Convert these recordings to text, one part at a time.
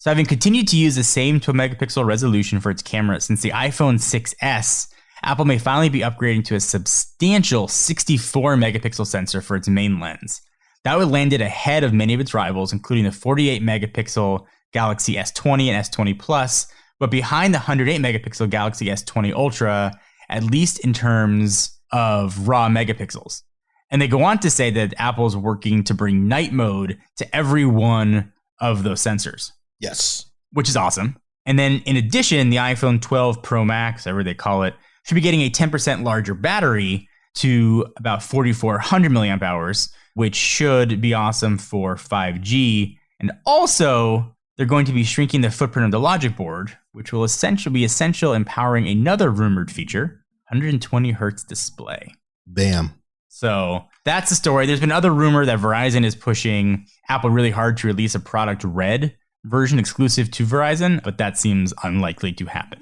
So having continued to use the same 12 megapixel resolution for its camera since the iPhone 6S, Apple may finally be upgrading to a substantial 64 megapixel sensor for its main lens. That would land it ahead of many of its rivals, including the 48 megapixel Galaxy S20 and S20 Plus, but behind the 108 megapixel Galaxy S20 Ultra, at least in terms of raw megapixels. And they go on to say that Apple is working to bring night mode to every one of those sensors. Yes. Which is awesome. And then in addition, the iPhone 12 Pro Max, whatever they call it, should be getting a 10% larger battery to about 4,400 milliamp hours, which should be awesome for 5G. And also, they're going to be shrinking the footprint of the logic board, which will essentially be essential in powering another rumored feature, 120 hertz display. Bam. So that's the story. There's been other rumor that Verizon is pushing Apple really hard to release a product red version exclusive to Verizon, but that seems unlikely to happen.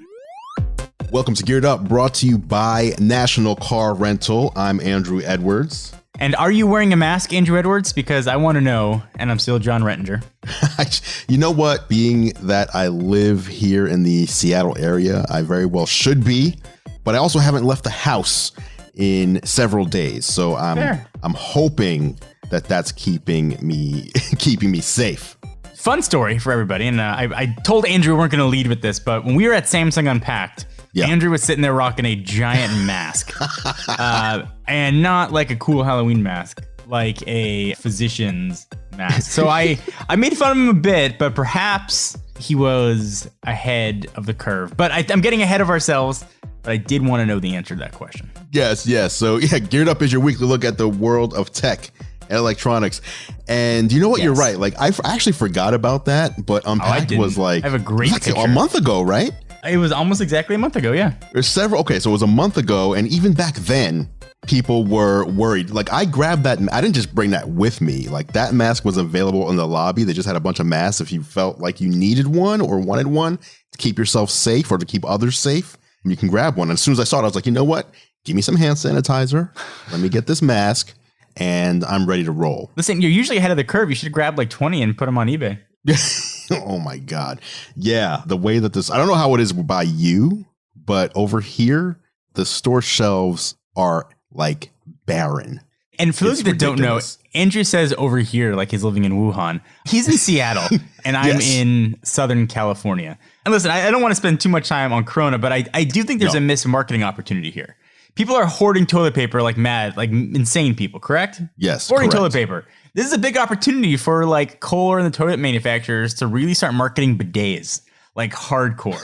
Welcome to Geared Up, brought to you by National Car Rental. I'm Andrew Edwards. And are you wearing a mask, Andrew Edwards? Because I want to know, and I'm still John Rettinger. You know what? Being that I live here in the Seattle area, I very well should be, but I also haven't left the house in several days. So I'm hoping that that's keeping me safe. Fun story for everybody. And I told Andrew we weren't going to lead with this, but when we were at Samsung Unpacked, Andrew was sitting there rocking a giant mask. And not like a cool Halloween mask, like a physician's mask. So I made fun of him a bit, but perhaps he was ahead of the curve. But I'm getting ahead of ourselves, but I did want to know the answer to that question. Yes. So Geared Up is your weekly look at the world of tech and electronics. And you know what? Yes. You're right. Like, I actually forgot about that, but Unpacked was like, I have a great picture. A month ago, right? It was almost exactly a month ago, yeah. There's several. Okay, so it was a month ago, and even back then, people were worried. Like, I grabbed that. I didn't just bring that with me. Like, that mask was available in the lobby. They just had a bunch of masks if you felt like you needed one or wanted one to keep yourself safe or to keep others safe. You can grab one. And as soon as I saw it, I was like, you know what? Give me some hand sanitizer. Let me get this mask, and I'm ready to roll. Listen, you're usually ahead of the curve. You should grab like 20 and put them on eBay. Oh my God. Yeah. The way that I don't know how it is by you, but over here, the store shelves are like barren. And for those that don't know, Andrew says over here, like he's living in Wuhan. He's in Seattle and I'm in Southern California. And listen, I don't want to spend too much time on Corona, but I do think there's a missed marketing opportunity here. People are hoarding toilet paper like mad, like insane people, correct? Yes. Hoarding toilet paper. This is a big opportunity for like Kohler and the toilet manufacturers to really start marketing bidets like hardcore.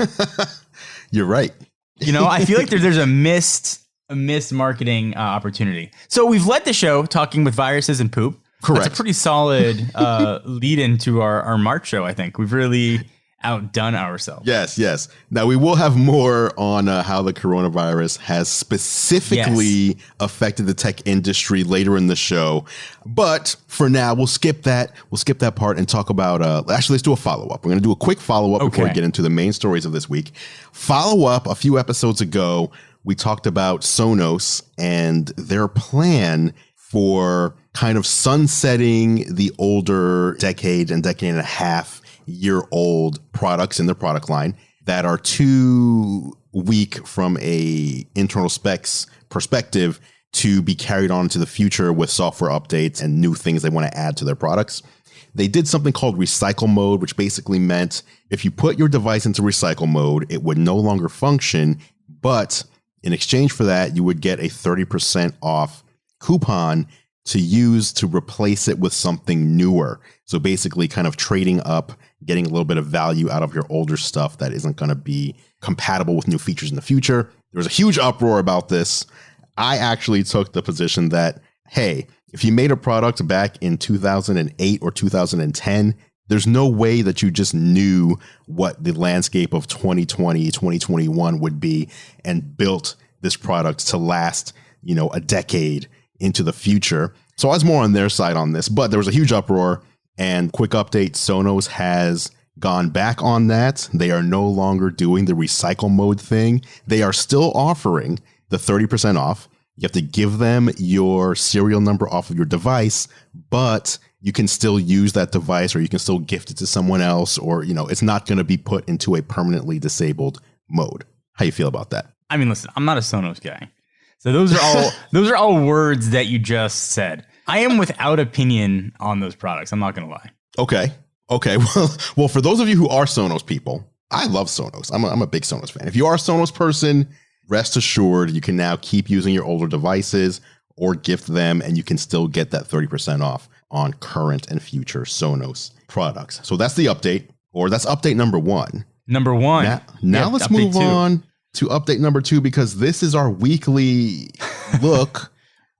You're right. You know, I feel like there's a missed marketing opportunity. So we've led the show talking with viruses and poop. Correct. That's a pretty solid lead into our March show, I think. We've really outdone ourselves. Yes. Now, we will have more on how the coronavirus has specifically affected the tech industry later in the show. But for now, we'll skip that. We'll skip that part and talk about, actually, let's do a follow-up. We're going to do a quick follow-up before we get into the main stories of this week. Follow-up, a few episodes ago, we talked about Sonos and their plan for kind of sunsetting the older decade and a half year old products in their product line that are too weak from a internal specs perspective to be carried on to the future with software updates and new things they want to add to their products. They did something called recycle mode, which basically meant if you put your device into recycle mode, it would no longer function. But in exchange for that, you would get a 30% off coupon to use to replace it with something newer. So basically kind of trading up, getting a little bit of value out of your older stuff that isn't going to be compatible with new features in the future. There was a huge uproar about this. I actually took the position that, hey, if you made a product back in 2008 or 2010, there's no way that you just knew what the landscape of 2020, 2021 would be and built this product to last, a decade into the future. So I was more on their side on this, but there was a huge uproar. And quick update, Sonos has gone back on that. They are no longer doing the recycle mode thing. They are still offering the 30% off. You have to give them your serial number off of your device, but you can still use that device, or you can still gift it to someone else, or, it's not going to be put into a permanently disabled mode. How you feel about that? I mean, listen, I'm not a Sonos guy. So those are all words that you just said. I am without opinion on those products. I'm not going to lie. Okay. Well, for those of you who are Sonos people, I love Sonos. I'm a big Sonos fan. If you are a Sonos person, rest assured you can now keep using your older devices or gift them, and you can still get that 30% off on current and future Sonos products. So that's the update, or that's update number one. Now let's move on to update number 2, because this is our weekly look.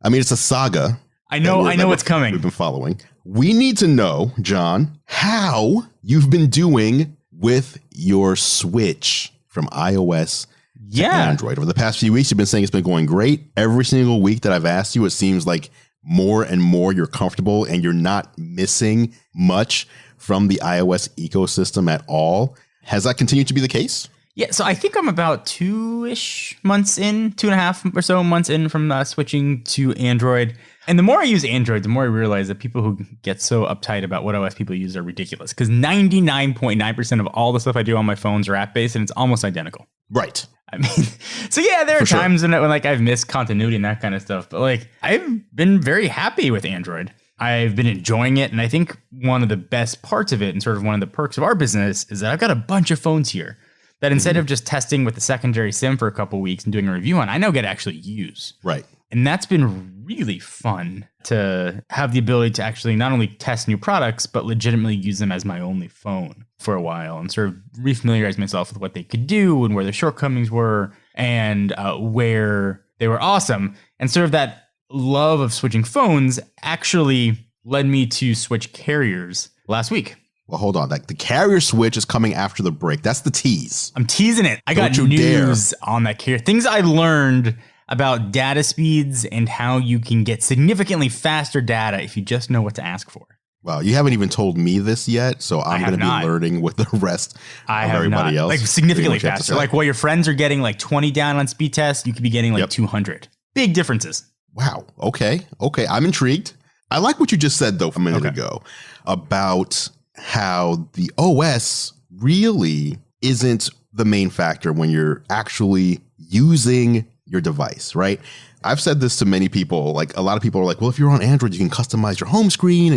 I mean, it's a saga. I know what's coming. We've been following. We need to know, John, how you've been doing with your switch from iOS to Android. Over the past few weeks, you've been saying it's been going great. Every single week that I've asked you, it seems like more and more you're comfortable and you're not missing much from the iOS ecosystem at all. Has that continued to be the case? Yeah, so I think I'm about 2.5 or so months in from switching to Android. And the more I use Android, the more I realize that people who get so uptight about what OS people use are ridiculous. Because 99.9% of all the stuff I do on my phones are app-based, and it's almost identical. Right. I mean, so yeah, there are times when like I've missed continuity and that kind of stuff. But like I've been very happy with Android. I've been enjoying it. And I think one of the best parts of it, and sort of one of the perks of our business, is that I've got a bunch of phones here that instead of just testing with the secondary SIM for a couple of weeks and doing a review on, I now get to actually use. Right. And that's been really fun to have the ability to actually not only test new products, but legitimately use them as my only phone for a while and sort of refamiliarize myself with what they could do and where their shortcomings were and where they were awesome. And sort of that love of switching phones actually led me to switch carriers last week. Well, hold on. Like the carrier switch is coming after the break. That's the tease. I'm teasing it. I got news on that carrier. Things I learned about data speeds and how you can get significantly faster data if you just know what to ask for. Well, you haven't even told me this yet, so I'm going to be learning with the rest of everybody else. Like significantly faster. Like while your friends are getting like 20 down on speed tests, you could be getting like 200. Big differences. Wow. Okay. I'm intrigued. I like what you just said, though, a minute ago about how the OS really isn't the main factor when you're actually using your device, right? I've said this to many people. Like a lot of people are like, well, if you're on Android, you can customize your home screen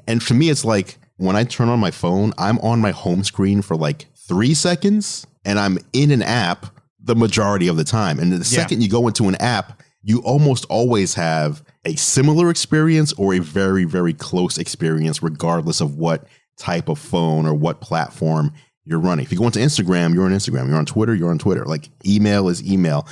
and for me, it's like when I turn on my phone, I'm on my home screen for like 3 seconds and I'm in an app the majority of the time. And the second you go into an app, you almost always have a similar experience or a very, very close experience, regardless of what type of phone or what platform you're running. If you go into Instagram, you're on Instagram. You're on Twitter, you're on Twitter. Like email is email.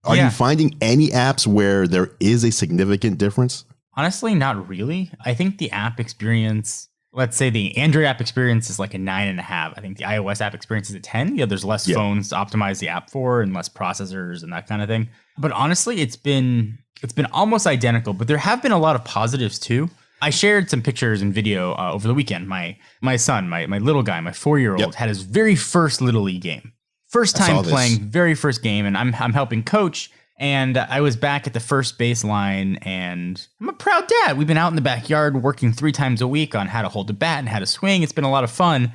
Are you finding any apps where there is a significant difference? Honestly, not really. I think the app experience, let's say the Android app experience is like a 9.5. I think the iOS app experience is a 10. Yeah, there's less phones to optimize the app for and less processors and that kind of thing. But honestly, it's been almost identical, but there have been a lot of positives too. I shared some pictures and video over the weekend. My son, my little guy, my 4-year-old had his very first Little League game. First time playing, very first game, and I'm helping coach. And I was back at the first baseline, and I'm a proud dad. We've been out in the backyard working 3 times a week on how to hold a bat and how to swing. It's been a lot of fun.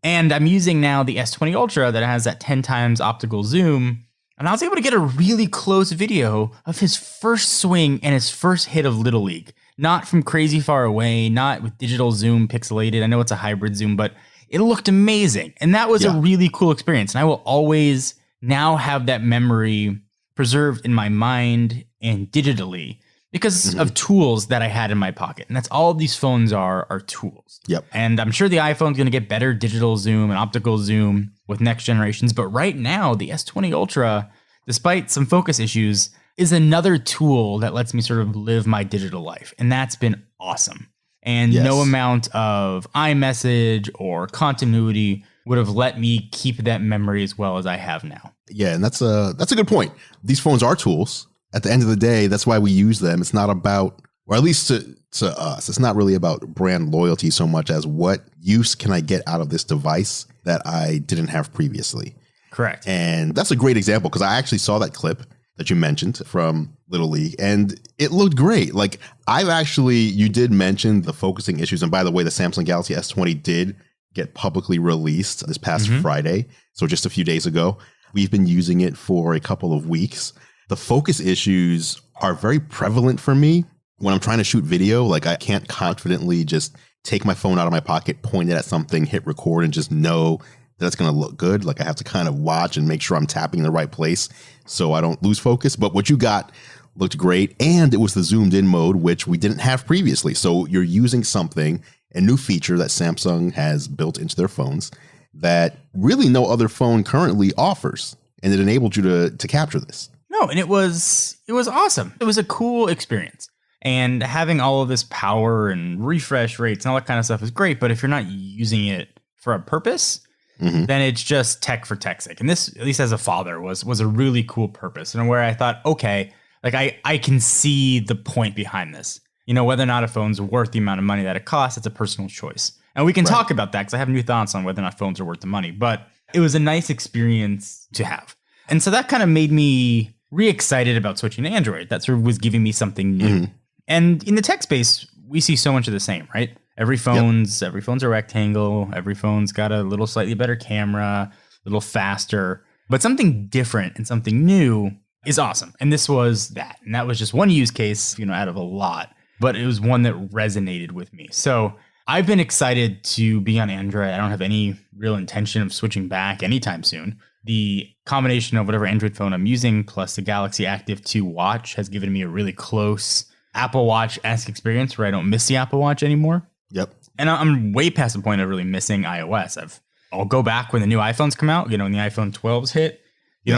And I'm using now the S20 Ultra that has that 10 times optical zoom. And I was able to get a really close video of his first swing and his first hit of Little League. Not from crazy far away, not with digital zoom pixelated. I know it's a hybrid zoom, but it looked amazing. And that was a really cool experience. And I will always now have that memory preserved in my mind and digitally because of tools that I had in my pocket. And that's all these phones are tools. And I'm sure the iPhone's going to get better digital zoom and optical zoom with next generations. But right now, the S20 Ultra, despite some focus issues, is another tool that lets me sort of live my digital life. And that's been awesome. And no amount of iMessage or continuity would have let me keep that memory as well as I have now. Yeah, and that's a good point. These phones are tools. At the end of the day, that's why we use them. It's not about, or at least to us, it's not really about brand loyalty so much as what use can I get out of this device that I didn't have previously. Correct. And that's a great example because I actually saw that clip that you mentioned from Little League, and it looked great. Like, you did mention the focusing issues. And by the way, the Samsung Galaxy S20 did get publicly released this past Friday. So just a few days ago. We've been using it for a couple of weeks. The focus issues are very prevalent for me when I'm trying to shoot video. Like, I can't confidently just take my phone out of my pocket, point it at something, hit record, and just know that it's going to look good. Like, I have to kind of watch and make sure I'm tapping in the right place so I don't lose focus. But what you got looked great. And it was the zoomed in mode, which we didn't have previously. So you're using something, a new feature that Samsung has built into their phones that really no other phone currently offers. And it enabled you to capture this. No, and it was awesome. It was a cool experience. And having all of this power and refresh rates and all that kind of stuff is great. But if you're not using it for a purpose, then it's just tech for tech's sake. And this, at least as a father, was a really cool purpose. And where I thought, okay, like I can see the point behind this. You know, whether or not a phone's worth the amount of money that it costs, it's a personal choice. And we can talk about that because I have new thoughts on whether or not phones are worth the money. But it was a nice experience to have. And so that kind of made me re-excited about switching to Android. That sort of was giving me something new. And in the tech space, we see so much of the same, right? Every phone's a rectangle. Every phone's got a little slightly better camera, a little faster. But something different and something new is awesome. And this was that. And that was just one use case, out of a lot. But it was one that resonated with me. So I've been excited to be on Android. I don't have any real intention of switching back anytime soon. The combination of whatever Android phone I'm using plus the Galaxy Active 2 watch has given me a really close Apple Watch-esque experience where I don't miss the Apple Watch anymore. Yep. And I'm way past the point of really missing iOS. I'll go back when the new iPhones come out, when the iPhone 12s hit,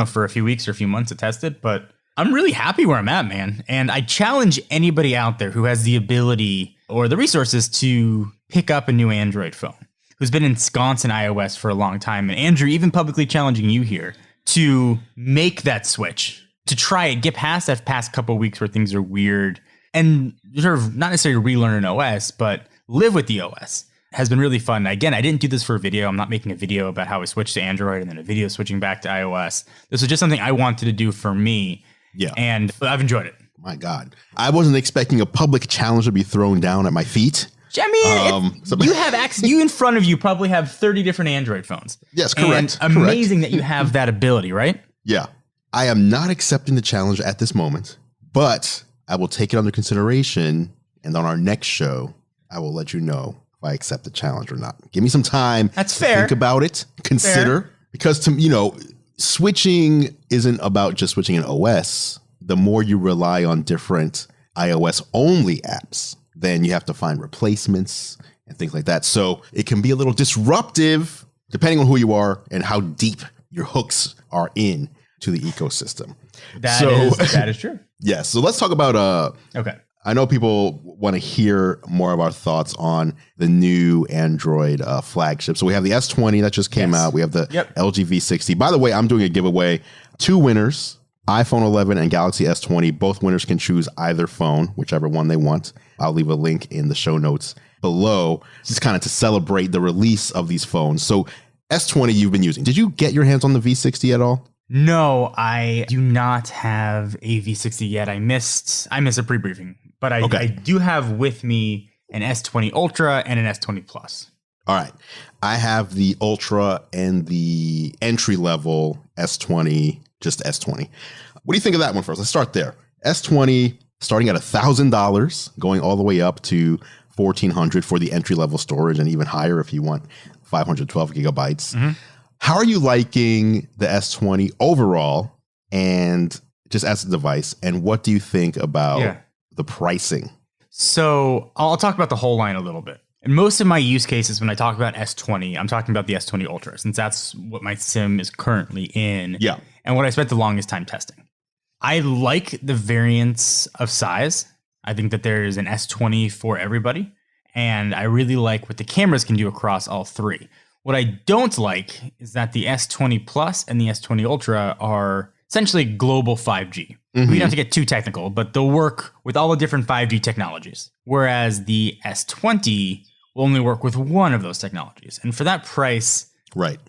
for a few weeks or a few months to test it. But I'm really happy where I'm at, man. And I challenge anybody out there who has the ability or the resources to pick up a new Android phone, who's been ensconced in iOS for a long time. And Andrew, even publicly challenging you here to make that switch, to try it, get past that past couple of weeks where things are weird and sort of not necessarily relearn an OS, but live with the OS has been really fun. Again, I didn't do this for a video. I'm not making a video about how I switched to Android and then a video switching back to iOS. This was just something I wanted to do for me. Yeah. And I've enjoyed it. My God. I wasn't expecting a public challenge to be thrown down at my feet. I mean, you have access. You in front of you probably have 30 different Android phones. Yes, correct. And amazing that you have that ability, right? Yeah. I am not accepting the challenge at this moment, but I will take it under consideration. And on our next show, I will let you know if I accept the challenge or not. Give me some time. That's fair. Think about it. Consider. Fair. Because, switching isn't about just switching an OS. The more you rely on different iOS-only apps, then you have to find replacements and things like that. So it can be a little disruptive depending on who you are and how deep your hooks are in to the ecosystem. That is true. Yes. So let's talk about okay. I know people want to hear more of our thoughts on the new Android flagship. So we have the S20 that just came out. We have the LG V60. By the way, I'm doing a giveaway. 2 winners, iPhone 11 and Galaxy S20. Both winners can choose either phone, whichever one they want. I'll leave a link in the show notes below, just kind of to celebrate the release of these phones. So S20 you've been using. Did you get your hands on the V60 at all? No, I do not have a V60 yet. I missed a pre-briefing, but I do have with me an S20 Ultra and an S20 Plus. All right. I have the Ultra and the entry-level S20, just S20. What do you think of that one first? Let's start there. S20 starting at $1,000, going all the way up to $1,400 for the entry-level storage and even higher if you want 512 gigabytes. Mm-hmm. How are you liking the S20 overall and just as a device? And what do you think about the pricing? So I'll talk about the whole line a little bit. And most of my use cases when I talk about S20, I'm talking about the S20 Ultra, since that's what my sim is currently in. Yeah. And what I spent the longest time testing. I like the variance of size. I think that there is an S20 for everybody. And I really like what the cameras can do across all three. What I don't like is that the S20 Plus and the S20 Ultra are essentially global 5G. We don't have to get too technical, but they'll work with all the different 5G technologies. Whereas the S20 will only work with one of those technologies. And for that price,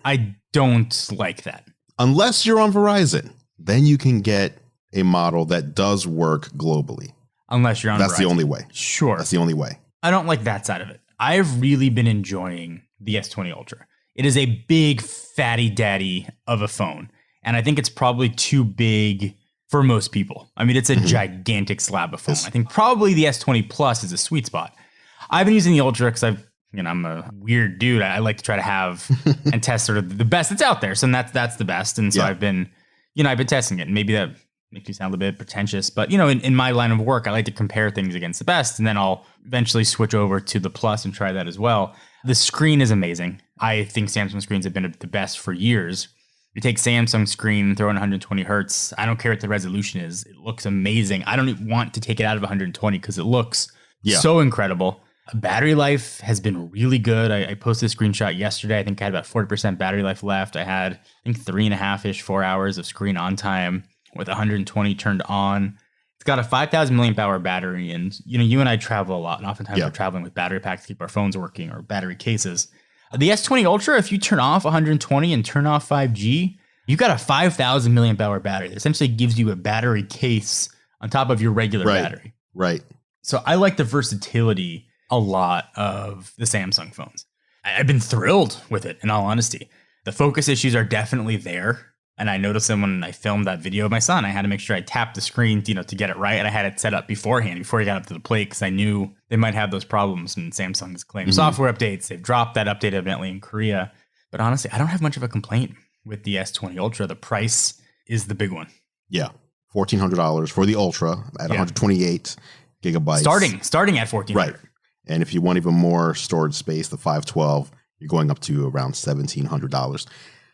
I don't like that. Unless you're on Verizon, then you can get a model that does work globally. Unless you're on That's Verizon. the only way. Sure. That's the only way. I don't like that side of it. I've really been enjoying the S20 Ultra. It is a big fatty daddy of a phone. And I think it's probably too big for most people. I mean, it's a gigantic slab of phone. I think probably the S20 Plus is a sweet spot. I've been using the Ultra because I'm a weird dude. I like to try to have and test sort of the best that's out there. So that's the best. And so I've been testing it. And maybe that makes me sound a bit pretentious, but in my line of work, I like to compare things against the best, and then I'll eventually switch over to the Plus and try that as well. The screen is amazing. I think Samsung screens have been the best for years. You take Samsung screen, throw in 120 hertz. I don't care what the resolution is. It looks amazing. I don't even want to take it out of 120 because it looks so incredible. Battery life has been really good. I posted a screenshot yesterday. I think I had about 40% battery life left. I had, 3.5-ish, 4 hours of screen on time with 120 turned on. It's got a 5,000 milliamp hour battery. And, you and I travel a lot. And oftentimes we're traveling with battery packs to keep our phones working or battery cases. The S20 Ultra, if you turn off 120 and turn off 5G, you've got a 5,000 milliamp hour battery. That essentially gives you a battery case on top of your regular battery. Right. So I like the versatility a lot of the Samsung phones. I've been thrilled with it, in all honesty. The focus issues are definitely there. And I noticed them when I filmed that video of my son. I had to make sure I tapped the screen, to get it right. And I had it set up beforehand, before he got up to the plate, because I knew they might have those problems. And Samsung has claimed software updates. They've dropped that update evidently in Korea. But honestly, I don't have much of a complaint with the S20 Ultra. The price is the big one. Yeah. $1,400 for the Ultra at 128 gigabytes. Starting at $1,400. Right. And if you want even more storage space, the 512, you're going up to around $1,700.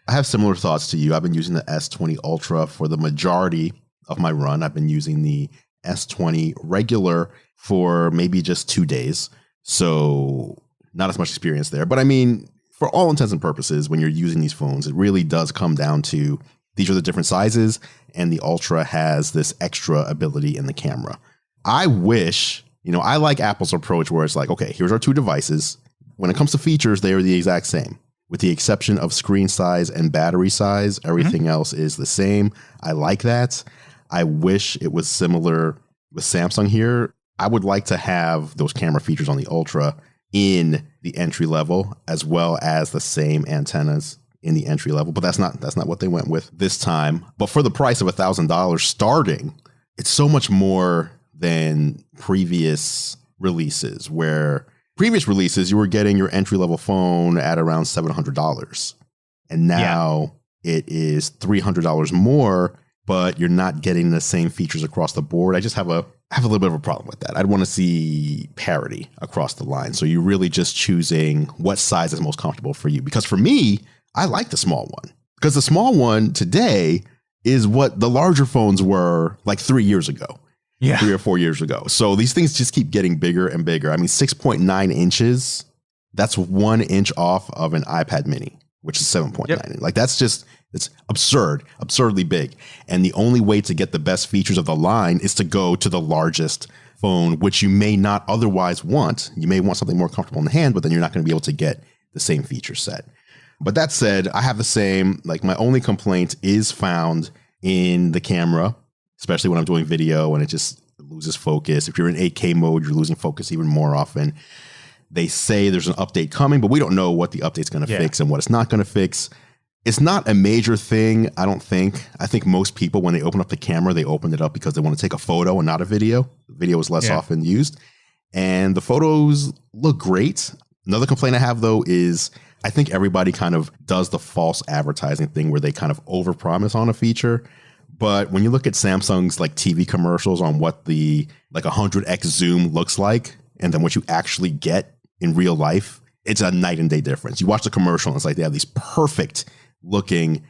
I have similar thoughts to you. I've been using the S20 Ultra for the majority of my run. I've been using the S20 regular for maybe just 2 days. So not as much experience there. But I mean, for all intents and purposes, when you're using these phones, it really does come down to these are the different sizes, and the Ultra has this extra ability in the camera. I wish, I like Apple's approach where it's like, okay, here's our two devices. When it comes to features, they are the exact same. With the exception of screen size and battery size, everything else is the same. I like that. I wish it was similar with Samsung here. I would like to have those camera features on the Ultra in the entry level, as well as the same antennas in the entry level. But that's not what they went with this time. But for the price of $1,000 starting, it's so much more than previous releases, where previous releases, you were getting your entry-level phone at around $700. And now it is $300 more, but you're not getting the same features across the board. I have a little bit of a problem with that. I'd want to see parity across the line. So you're really just choosing what size is most comfortable for you. Because for me, I like the small one. Because the small one today is what the larger phones were like 3 years ago. 3 or 4 years ago. So these things just keep getting bigger and bigger. I mean, 6.9 inches, that's 1 inch off of an iPad mini, which is 7.9. Like it's absurdly big. And the only way to get the best features of the line is to go to the largest phone, which you may not otherwise want. You may want something more comfortable in the hand, but then you're not going to be able to get the same feature set. But that said, I have the same, my only complaint is found in the camera, especially when I'm doing video and it just loses focus. If you're in 8K mode, you're losing focus even more often. They say there's an update coming, but we don't know what the update's going to fix and what it's not going to fix. It's not a major thing, I don't think. I think most people, when they open up the camera, they open it up because they want to take a photo and not a video. The video is less often used. And the photos look great. Another complaint I have, though, is I think everybody kind of does the false advertising thing where they kind of overpromise on a feature. But when you look at Samsung's TV commercials on what the 100x zoom looks like, and then what you actually get in real life, it's a night and day difference. You watch the commercial and it's like they have these perfect looking,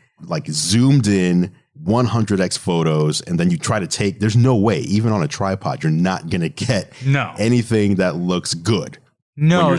zoomed in 100x photos. And then you try to take, there's no way, even on a tripod, you're not going to get anything that looks good. No,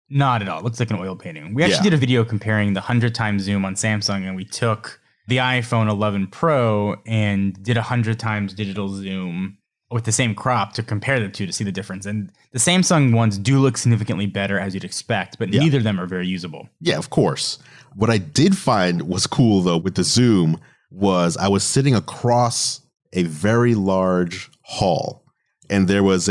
not at all. It looks like an oil painting. We actually did a video comparing the 100 times zoom on Samsung, and we took the iPhone 11 Pro and did 100 times digital zoom with the same crop to compare the two to see the difference. And the Samsung ones do look significantly better, as you'd expect, but neither of them are very usable. Yeah, of course. What I did find was cool, though, with the zoom was I was sitting across a very large hall, and there was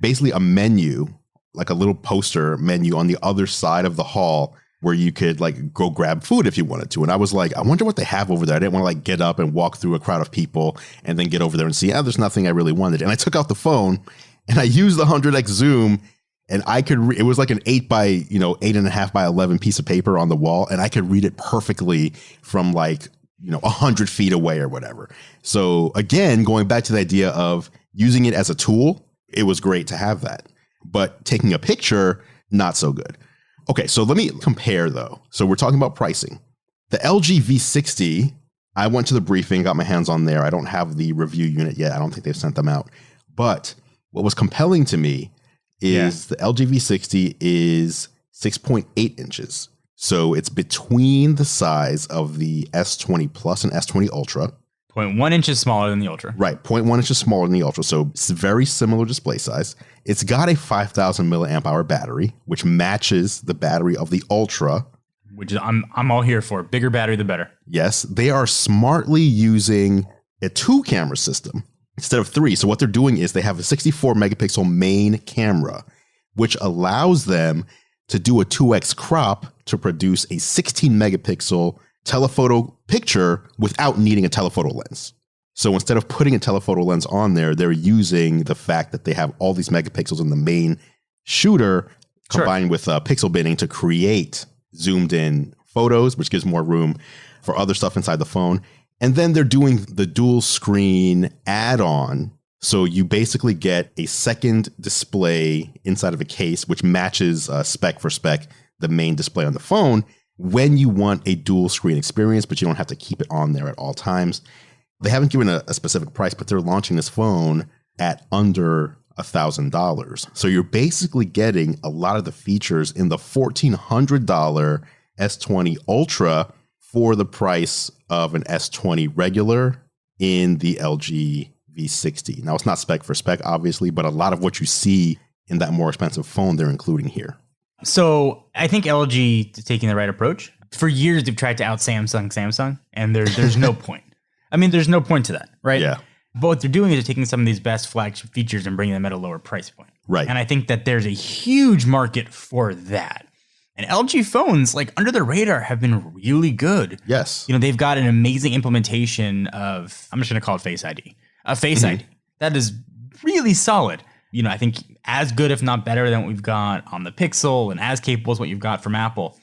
basically a menu, like a little poster menu on the other side of the hall where you could like go grab food if you wanted to. And I was like, I wonder what they have over there. I didn't want to like get up and walk through a crowd of people and then get over there and see, there's nothing I really wanted. And I took out the phone and I used the 100x zoom, and I could, it was like an 8.5 by 11 piece of paper on the wall. And I could read it perfectly from like, 100 feet away or whatever. So again, going back to the idea of using it as a tool, it was great to have that. But taking a picture, not so good. Okay, so let me compare though. So we're talking about pricing. The LG V60, I went to the briefing, got my hands on there. I don't have the review unit yet. I don't think they've sent them out. But what was compelling to me is the LG V60 is 6.8 inches. So it's between the size of the S20 Plus and S20 Ultra. 0.1 inches smaller than the Ultra. Right, 0.1 inches smaller than the Ultra. So it's very similar display size. It's got a 5,000 milliamp hour battery, which matches the battery of the Ultra. Which is, I'm all here for. Bigger battery, the better. Yes, they are smartly using a 2-camera system instead of 3. So what they're doing is they have a 64 megapixel main camera, which allows them to do a 2x crop to produce a 16 megapixel telephoto picture without needing a telephoto lens. So instead of putting a telephoto lens on there, they're using the fact that they have all these megapixels in the main shooter combined with pixel binning to create zoomed in photos, which gives more room for other stuff inside the phone. And then they're doing the dual screen add-on. So you basically get a second display inside of a case, which matches spec for spec the main display on the phone when you want a dual screen experience, but you don't have to keep it on there at all times. They haven't given a specific price, but they're launching this phone at under $1,000. So you're basically getting a lot of the features in the $1,400 S20 Ultra for the price of an S20 regular in the LG V60. Now, it's not spec for spec, obviously, but a lot of what you see in that more expensive phone, they're including here. So I think LG is taking the right approach. For years, they've tried to out Samsung, and there's no point. I mean, there's no point to that, right? Yeah. But what they're doing is they're taking some of these best flagship features and bringing them at a lower price point. Right. And I think that there's a huge market for that. And LG phones, like under the radar, have been really good. Yes. They've got an amazing implementation of, I'm just going to call it Face ID. Face ID. That is really solid. I think as good, if not better, than what we've got on the Pixel, and as capable as what you've got from Apple.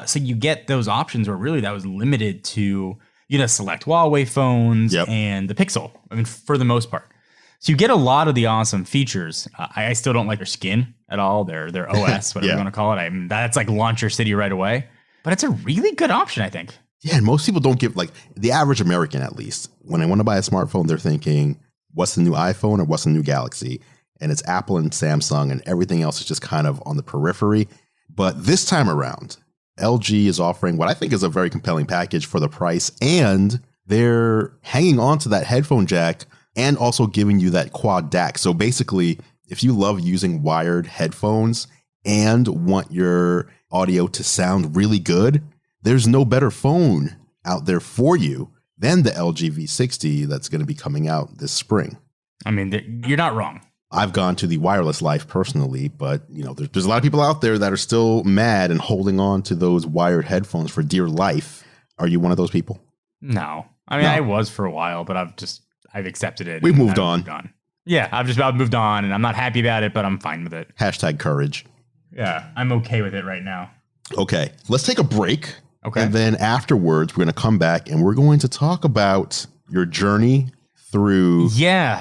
So you get those options where really that was limited to, select Huawei phones and the Pixel. I mean, for the most part. So you get a lot of the awesome features. I still don't like their skin at all. Their OS, whatever you want to call it. I mean, that's like launcher city right away. But it's a really good option, I think. Yeah, and most people don't give, like the average American at least, when they want to buy a smartphone, they're thinking, what's the new iPhone or what's the new Galaxy? And it's Apple and Samsung, and everything else is just kind of on the periphery. But this time around, LG is offering what I think is a very compelling package for the price, and they're hanging on to that headphone jack and also giving you that quad DAC. So basically, if you love using wired headphones and want your audio to sound really good, there's no better phone out there for you than the LG V60 that's going to be coming out this spring. I mean, you're not wrong. I've gone to the wireless life personally, but there's a lot of people out there that are still mad and holding on to those wired headphones for dear life. Are you one of those people? No. I mean, I was for a while, but I've accepted it. We've moved on. Yeah, I've moved on, and I'm not happy about it, but I'm fine with it. Hashtag courage. Yeah, I'm okay with it right now. Okay, let's take a break. Okay. And then afterwards, we're going to come back and we're going to talk about your journey through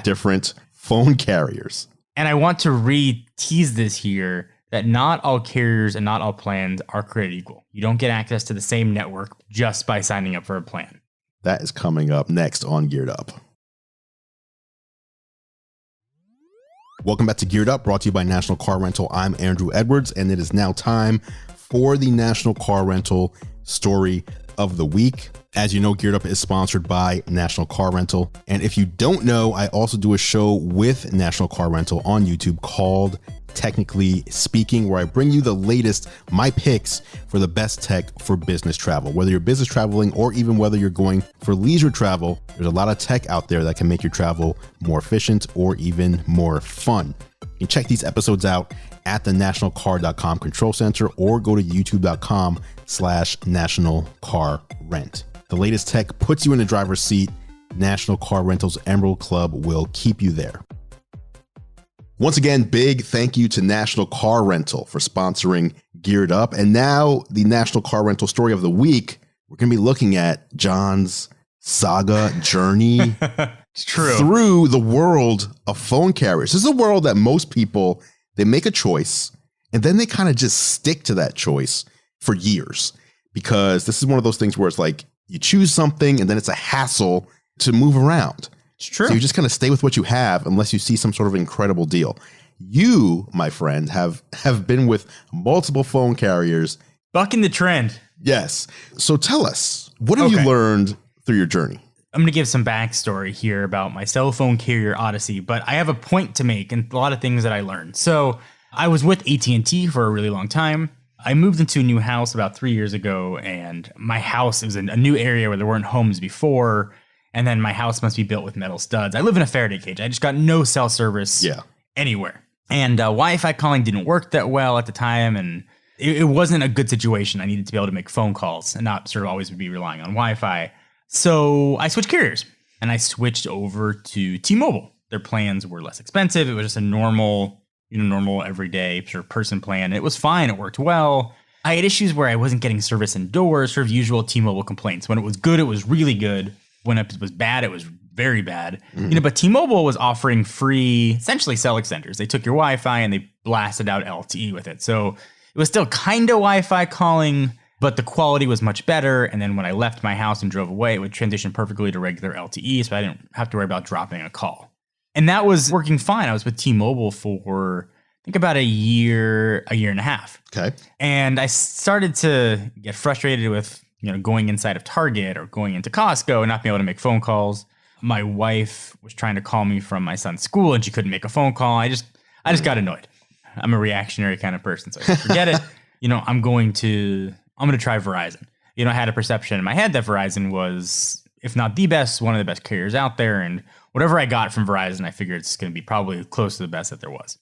different phone carriers. And I want to re-tease this here, that not all carriers and not all plans are created equal. You don't get access to the same network just by signing up for a plan. That is coming up next on Geared Up. Welcome back to Geared Up, brought to you by National Car Rental. I'm Andrew Edwards, and it is now time for the National Car Rental Story of the Week. As you know, Geared Up is sponsored by National Car Rental. And if you don't know, I also do a show with National Car Rental on YouTube called Technically Speaking, where I bring you the latest, my picks for the best tech for business travel. Whether you're business traveling or even whether you're going for leisure travel, there's a lot of tech out there that can make your travel more efficient or even more fun. You can check these episodes out at the nationalcar.com control center or go to youtube.com/nationalcarrent. The latest tech puts you in the driver's seat. National Car Rental's Emerald Club will keep you there. Once again, big thank you to National Car Rental for sponsoring Geared Up. And now the National Car Rental story of the week, we're going to be looking at John's saga journey it's true. through the world of phone carriers. This is a world that most people, they make a choice and then they kind of just stick to that choice for years, because this is one of those things where it's like you choose something and then it's a hassle to move around. It's true. So you just kind of stay with what you have unless you see some sort of incredible deal. You, my friend, have been with multiple phone carriers. Bucking the trend. Yes. So tell us, what have you learned through your journey? I'm going to give some backstory here about my cell phone carrier odyssey, but I have a point to make and a lot of things that I learned. So I was with AT&T for a really long time. I moved into a new house about 3 years ago, and my house, it was in a new area where there weren't homes before. And then my house must be built with metal studs. I live in a Faraday cage. I just got no cell service anywhere. And Wi-Fi calling didn't work that well at the time. And it wasn't a good situation. I needed to be able to make phone calls and not sort of always be relying on Wi-Fi. So I switched carriers and I switched over to T-Mobile. Their plans were less expensive. It was just a normal everyday sort of person plan. It was fine. It worked well. I had issues where I wasn't getting service indoors, sort of usual T-Mobile complaints. When it was good, it was really good. When it was bad, it was very bad. But T-Mobile was offering free, essentially cell extenders. They took your Wi-Fi and they blasted out LTE with it. So it was still kind of Wi-Fi calling, but the quality was much better. And then when I left my house and drove away, it would transition perfectly to regular LTE, so I didn't have to worry about dropping a call. And that was working fine. I was with T-Mobile for, I think, about a year and a half. Okay. And I started to get frustrated with going inside of Target or going into Costco and not being able to make phone calls. My wife was trying to call me from my son's school and she couldn't make a phone call. I just got annoyed. I'm a reactionary kind of person, so I said, forget it. I'm going to try Verizon. I had a perception in my head that Verizon was, if not the best, one of the best carriers out there. And whatever I got from Verizon, I figured it's going to be probably close to the best that there was.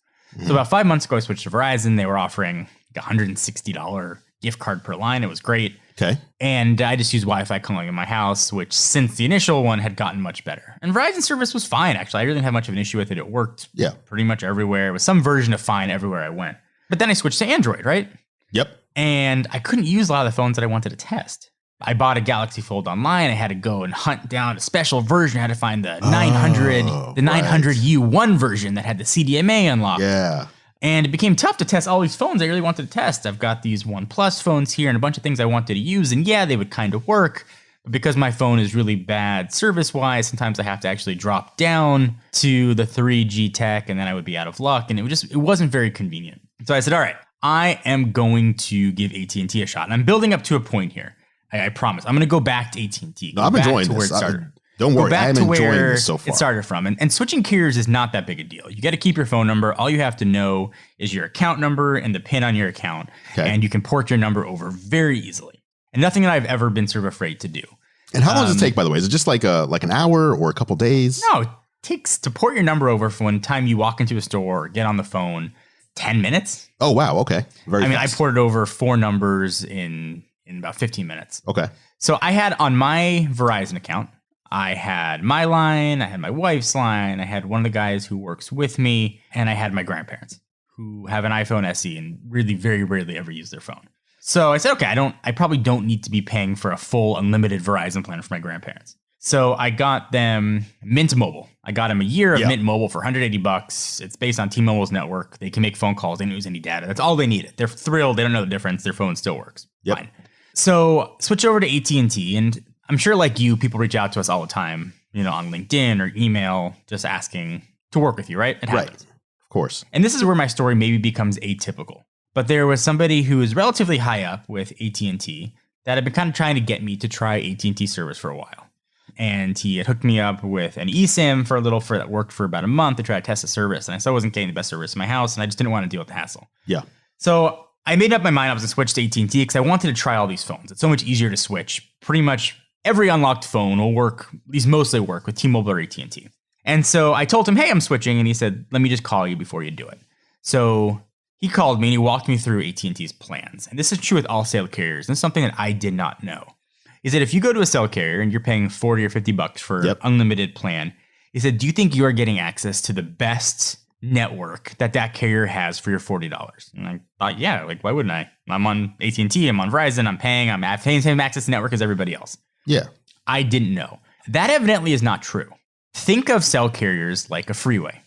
So about 5 months ago, I switched to Verizon. They were offering like $160 gift card per line. It was great. Okay. And I just used Wi-Fi calling in my house, which since the initial one had gotten much better. And Verizon service was fine, actually. I really didn't have much of an issue with it. It worked pretty much everywhere. It was some version of fine everywhere I went. But then I switched to Android, right? Yep. And I couldn't use a lot of the phones that I wanted to test. I bought a Galaxy Fold online. I had to go and hunt down a special version. I had to find the 900U1 version that had the CDMA unlocked. Yeah. And it became tough to test all these phones I really wanted to test. I've got these OnePlus phones here and a bunch of things I wanted to use. And yeah, they would kind of work. But because my phone is really bad service-wise, sometimes I have to actually drop down to the 3G tech and then I would be out of luck. And it wasn't very convenient. So I said, all right, I am going to give AT&T a shot. And I'm building up to a point here. I promise. I'm going to go back to AT&T. No, I'm enjoying this. Don't worry, I'm enjoying this so far. It started from. And switching carriers is not that big a deal. You got to keep your phone number. All you have to know is your account number and the PIN on your account. Okay. And you can port your number over very easily. And nothing that I've ever been sort of afraid to do. And how long does it take, by the way? Is it just like an hour or a couple days? No, it takes to port your number over from one time you walk into a store or get on the phone, 10 minutes. Oh, wow. Okay. Very fast. I ported over 4 numbers in about 15 minutes. Okay. So I had on my Verizon account, I had my line, I had my wife's line, I had one of the guys who works with me, and I had my grandparents who have an iPhone SE and really very rarely ever use their phone. So I said, okay, I probably don't need to be paying for a full unlimited Verizon plan for my grandparents. So I got them Mint Mobile. I got them a year of Mint Mobile for $180. It's based on T-Mobile's network. They can make phone calls. They don't use any data. That's all they needed. They're thrilled. They don't know the difference. Their phone still works. Yep. Fine. So switch over to AT&T, and I'm sure like you, people reach out to us all the time, on LinkedIn or email, just asking to work with you, right? It happens. Right. Of course. And this is where my story maybe becomes atypical. But there was somebody who was relatively high up with AT&T that had been kind of trying to get me to try AT&T service for a while. and he had hooked me up with an eSIM for a little that worked for about a month to try to test the service. And I still wasn't getting the best service in my house, and I just didn't want to deal with the hassle. Yeah. So I made up my mind I was going to switch to AT&T because I wanted to try all these phones. It's so much easier to switch. Pretty much every unlocked phone will work, at least mostly work, with T-Mobile or AT&T. And so I told him, hey, I'm switching. And he said, let me just call you before you do it. So he called me and he walked me through AT&T's plans. And this is true with all cell carriers. And it's something that I did not know. Is that if you go to a cell carrier and you're paying $40 or $50 for an unlimited plan, he said, do you think you are getting access to the best network that carrier has for your $40? And I thought, yeah, like, why wouldn't I? I'm on AT&T, I'm on Verizon, I'm paying the same access network as everybody else. Yeah. I didn't know. That evidently is not true. Think of cell carriers like a freeway.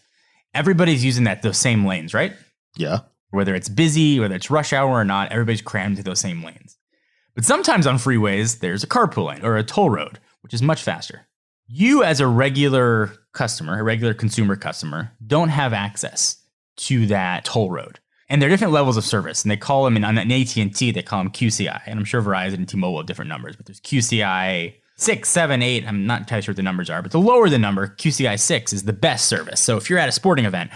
Everybody's using those same lanes, right? Yeah. Whether it's busy, whether it's rush hour or not, everybody's crammed into those same lanes. But sometimes on freeways, there's a carpool lane or a toll road, which is much faster. You as a regular customer, a regular consumer customer, don't have access to that toll road. And there are different levels of service, and they call them, on AT&T, they call them QCI. And I'm sure Verizon and T-Mobile have different numbers, but there's QCI 6, 7, 8. I'm not entirely sure what the numbers are, but the lower the number, QCI 6 is the best service. So if you're at a sporting event,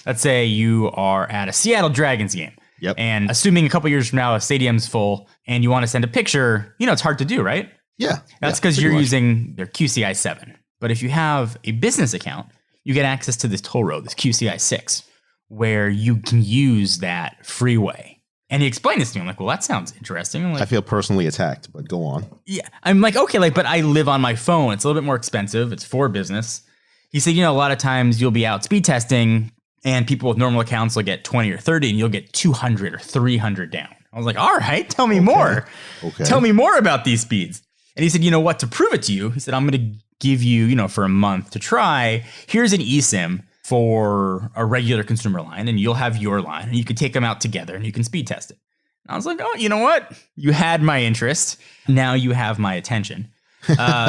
let's say you are at a Seattle Dragons game. Yep. And assuming a couple years from now, a stadium's full and you want to send a picture, it's hard to do, right? Yeah. That's because you're using their QCI 7. But if you have a business account, you get access to this toll road, this QCI 6, where you can use that freeway. And he explained this to me. I'm like, well, that sounds interesting. I feel personally attacked, but go on. Yeah. I'm like, okay, but I live on my phone. It's a little bit more expensive. It's for business. He said, a lot of times you'll be out speed testing and people with normal accounts will get 20 or 30 and you'll get 200 or 300 down. I was like, all right, tell me more. Okay. Tell me more about these speeds. And he said, you know what, to prove it to you, he said, I'm going to give you, for a month to try. Here's an eSIM for a regular consumer line and you'll have your line and you can take them out together and you can speed test it. And I was like, oh, you know what? You had my interest. Now you have my attention.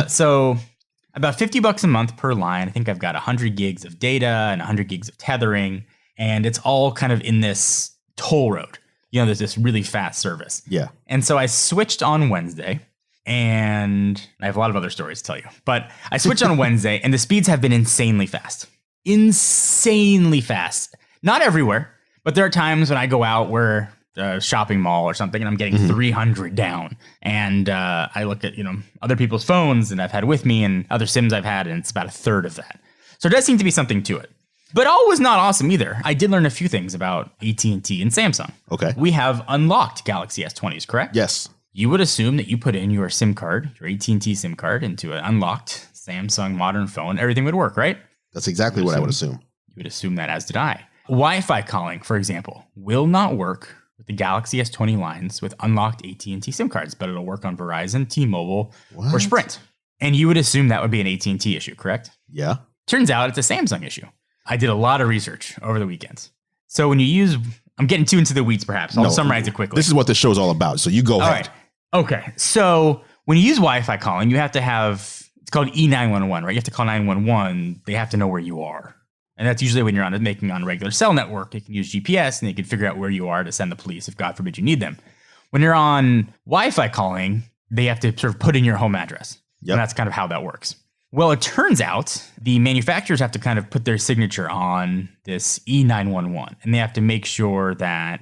So about $50 a month per line. I think I've got 100 gigs of data and 100 gigs of tethering. And it's all kind of in this toll road. There's this really fast service. Yeah. And so I switched on Wednesday. And I have a lot of other stories to tell you. But I switched on Wednesday and the speeds have been insanely fast. Insanely fast. Not everywhere. But there are times when I go out where a shopping mall or something and I'm getting 300 down. And I look at, other people's phones and I've had with me and other SIMs I've had, and it's about a third of that. So there does seem to be something to it. But all was not awesome either. I did learn a few things about AT&T and Samsung. Okay. We have unlocked Galaxy S20s, correct? Yes. You would assume that you put in your SIM card, your AT&T SIM card, into an unlocked Samsung modern phone, everything would work, right? That's exactly what I would assume. You would assume that, as did I. Wi-Fi calling, for example, will not work with the Galaxy S20 lines with unlocked AT&T SIM cards, but it'll work on Verizon, T-Mobile, or Sprint. And you would assume that would be an AT&T issue, correct? Yeah. Turns out it's a Samsung issue. I did a lot of research over the weekends. So when you use, I'm getting too into the weeds perhaps. I'll summarize it quickly. This is what the show's all about, so you go ahead. Right. Okay. So when you use Wi-Fi calling, you have to have, it's called E911, right? You have to call 911. They have to know where you are. And that's usually when you're making on a regular cell network. They can use GPS and they can figure out where you are to send the police if, God forbid, you need them. When you're on Wi-Fi calling, they have to sort of put in your home address. Yep. And that's kind of how that works. Well, it turns out the manufacturers have to kind of put their signature on this E911. And they have to make sure that,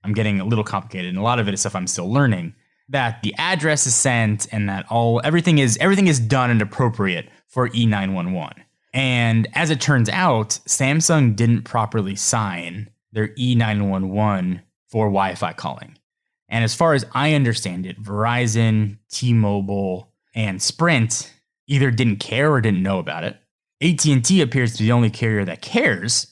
I'm getting a little complicated, and a lot of it is stuff I'm still learning, that the address is sent and that everything is done and appropriate for E911. And as it turns out, Samsung didn't properly sign their E911 for Wi-Fi calling. And as far as I understand it, Verizon, T-Mobile, and Sprint either didn't care or didn't know about it. AT&T appears to be the only carrier that cares.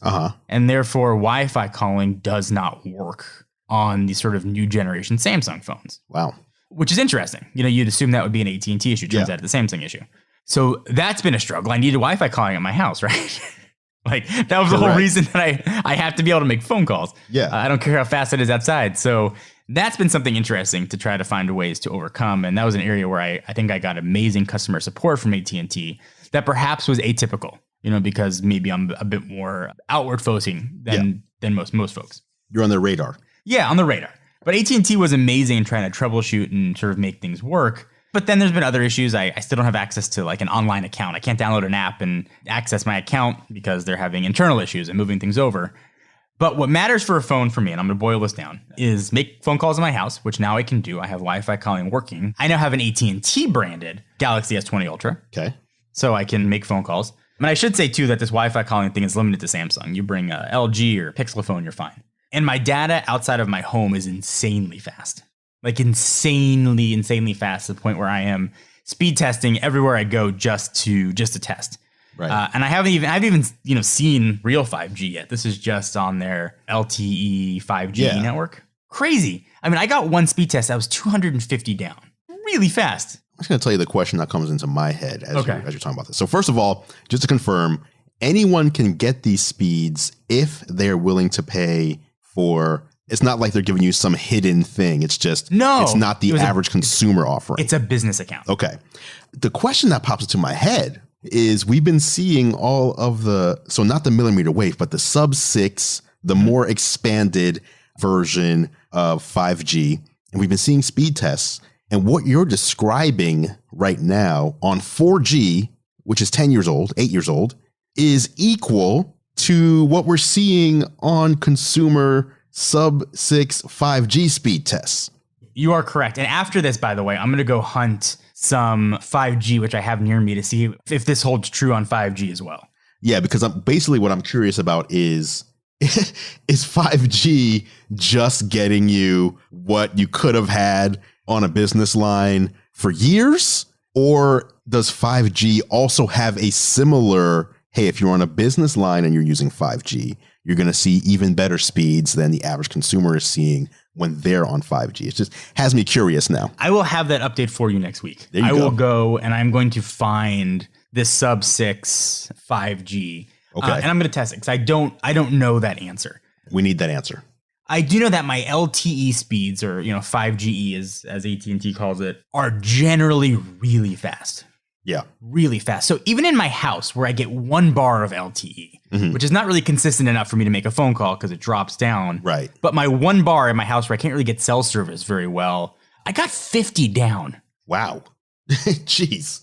And therefore, Wi-Fi calling does not work on these sort of new generation Samsung phones. Wow. Which is interesting. You'd assume that would be an AT&T issue. Turns out it's a Samsung issue. So that's been a struggle. I needed Wi-Fi calling at my house, right? Like that was the whole reason that I have to be able to make phone calls. Yeah. I don't care how fast it is outside. So that's been something interesting to try to find ways to overcome. And that was an area where I think I got amazing customer support from AT&T that perhaps was atypical, because maybe I'm a bit more outward facing than most folks. You're on the radar. Yeah, on the radar. But AT&T was amazing in trying to troubleshoot and sort of make things work. But then there's been other issues. I still don't have access to like an online account. I can't download an app and access my account because they're having internal issues and moving things over. But what matters for a phone for me, and I'm going to boil this down, is make phone calls in my house, which now I can do. I have Wi-Fi calling working. I now have an AT&T branded Galaxy S20 Ultra. Okay. So I can make phone calls. And I should say, too, that this Wi-Fi calling thing is limited to Samsung. You bring a LG or Pixel phone, you're fine. And my data outside of my home is insanely fast. Like insanely fast to the point where I am speed testing everywhere I go just to test. Right. And I haven't even seen real 5G yet. This is just on their LTE 5G network. Crazy. I mean, I got one speed test that was 250 down. Really fast. I'm just going to tell you the question that comes into my head as you're talking about this. So first of all, just to confirm, anyone can get these speeds if they're willing to pay for. It's not like they're giving you some hidden thing. It's just it's not the average consumer offering. It's a business account. Okay. The question that pops into my head is we've been seeing all of so not the millimeter wave, but the sub-6, the more expanded version of 5G. And we've been seeing speed tests. And what you're describing right now on 4G, which is 8 years old, is equal to what we're seeing on consumer sub-6 5G speed tests. You are correct. And after this, by the way, I'm going to go hunt some 5G, which I have near me, to see if this holds true on 5G as well. Yeah, because basically what I'm curious about is 5G just getting you what you could have had on a business line for years? Or does 5G also have a similar, hey, if you're on a business line and you're using 5G, you're going to see even better speeds than the average consumer is seeing when they're on 5G. It just has me curious now. I will have that update for you next week. There you go. I will go and I'm going to find this sub-6 5G. Okay. And I'm going to test it because I don't know that answer. We need that answer. I do know that my LTE speeds, or 5GE as AT&T calls it, are generally really fast. Yeah. Really fast. So even in my house where I get 1 bar of LTE, which is not really consistent enough for me to make a phone call because it drops down. Right. But my 1 bar in my house where I can't really get cell service very well, I got 50 down. Wow. Jeez.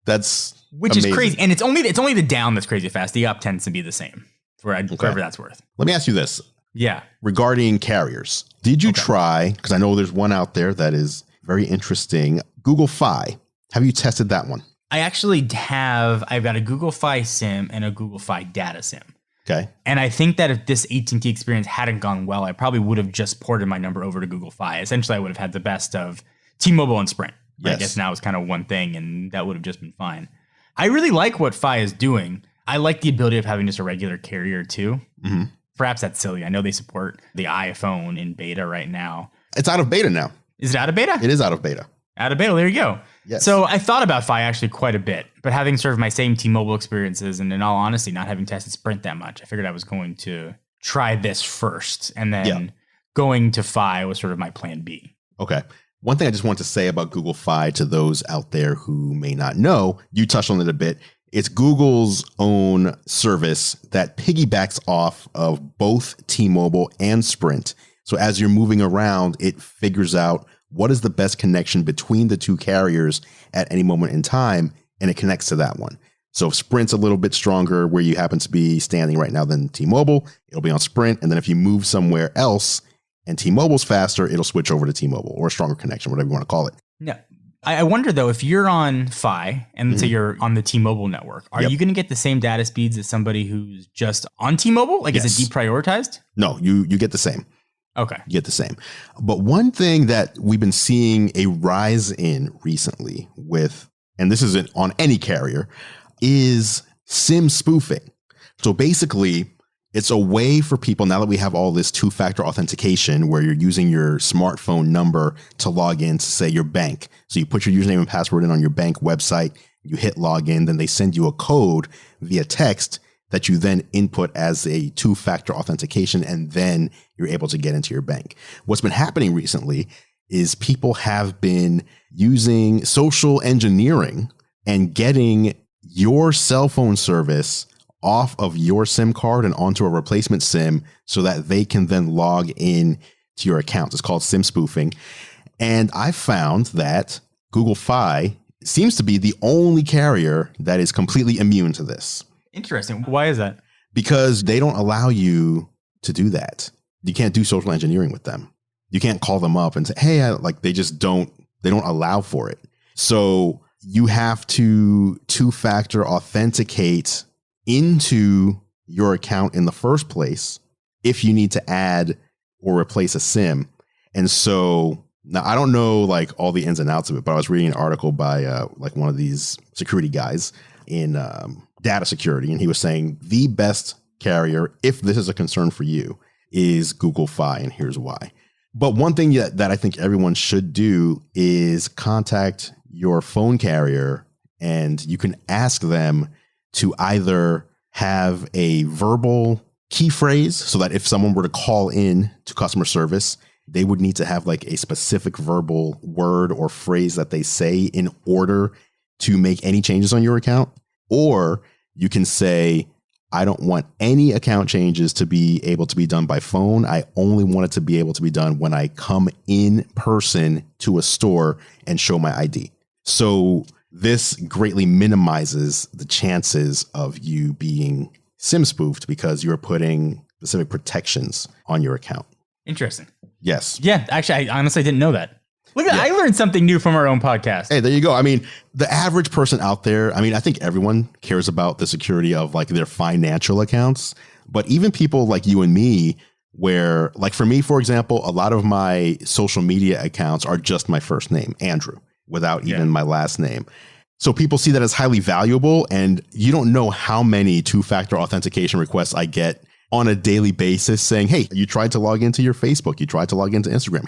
That's Which amazing. Is crazy. And it's only the down that's crazy fast. The up tends to be the same for whatever that's worth. Let me ask you this. Yeah. Regarding carriers, did you try, because I know there's one out there that is very interesting, Google Fi. Have you tested that one? I actually have. I've got a Google Fi SIM and a Google Fi data SIM. Okay. And I think that if this AT&T experience hadn't gone well, I probably would have just ported my number over to Google Fi. Essentially, I would have had the best of T-Mobile and Sprint. Yes. I guess now it's kind of one thing, and that would have just been fine. I really like what Fi is doing. I like the ability of having just a regular carrier, too. Mm-hmm. Perhaps that's silly. I know they support the iPhone in beta right now. It's out of beta now. Is it out of beta? It is out of beta. Out of beta, there you go. Yes. So I thought about Fi actually quite a bit, but having sort of my same T-Mobile experiences and in all honesty, not having tested Sprint that much, I figured I was going to try this first, and then going to Fi was sort of my plan B. Okay. One thing I just want to say about Google Fi to those out there who may not know, you touched on it a bit. It's Google's own service that piggybacks off of both T-Mobile and Sprint. So as you're moving around, it figures out what is the best connection between the two carriers at any moment in time, and it connects to that one. So if Sprint's a little bit stronger where you happen to be standing right now than T-Mobile, it'll be on Sprint. And then if you move somewhere else and T-Mobile's faster, it'll switch over to T-Mobile, or a stronger connection, whatever you want to call it. Yeah. I wonder, though, if you're on Fi and let's say you're on the T-Mobile network, are you going to get the same data speeds as somebody who's just on T-Mobile? Like, is it deprioritized? No, you get the same. Okay. You get the same. But one thing that we've been seeing a rise in recently with, and this isn't on any carrier, is SIM spoofing. So basically, it's a way for people, now that we have all this two-factor authentication where you're using your smartphone number to log in to, say, your bank. So you put your username and password in on your bank website, you hit login, then they send you a code via text that you then input as a two-factor authentication, and then you're able to get into your bank. What's been happening recently is people have been using social engineering and getting your cell phone service off of your SIM card and onto a replacement SIM so that they can then log in to your account. It's called SIM spoofing. And I found that Google Fi seems to be the only carrier that is completely immune to this. Interesting. Why is that? Because they don't allow you to do that. You can't do social engineering with them. You can't call them up and say, hey, they don't allow for it. So you have to two-factor authenticate into your account in the first place if you need to add or replace a SIM. And so now I don't know all the ins and outs of it, but I was reading an article by one of these security guys in data security, and he was saying the best carrier, if this is a concern for you, is Google Fi, and here's why. But one thing that I think everyone should do is contact your phone carrier, and you can ask them to either have a verbal key phrase so that if someone were to call in to customer service, they would need to have a specific verbal word or phrase that they say in order to make any changes on your account. Or you can say, I don't want any account changes to be able to be done by phone. I only want it to be able to be done when I come in person to a store and show my ID. So this greatly minimizes the chances of you being SIM spoofed because you're putting specific protections on your account. Interesting. Yes. Yeah, actually, I honestly didn't know that. Look at I learned something new from our own podcast. Hey, there you go. I mean, the average person out there, I think everyone cares about the security of their financial accounts. But even people like you and me, where for me, for example, a lot of my social media accounts are just my first name, Andrew, without even my last name. So people see that as highly valuable, and you don't know how many two-factor authentication requests I get on a daily basis saying, hey, you tried to log into your Facebook, you tried to log into Instagram.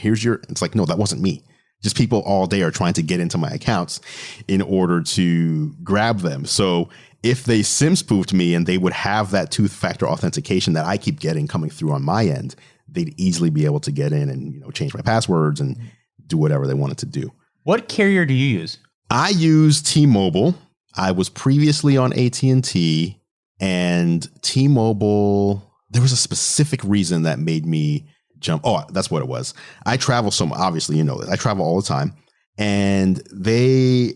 It's no, that wasn't me. Just people all day are trying to get into my accounts in order to grab them. So if they SIM spoofed me and they would have that two-factor authentication that I keep getting coming through on my end, they'd easily be able to get in and change my passwords and do whatever they wanted to do. What carrier do you use? I use T-Mobile. I was previously on AT&T, and T-Mobile, there was a specific reason that made me jump. Oh, that's what it was. I travel so much. Obviously, you know this. I travel all the time. And they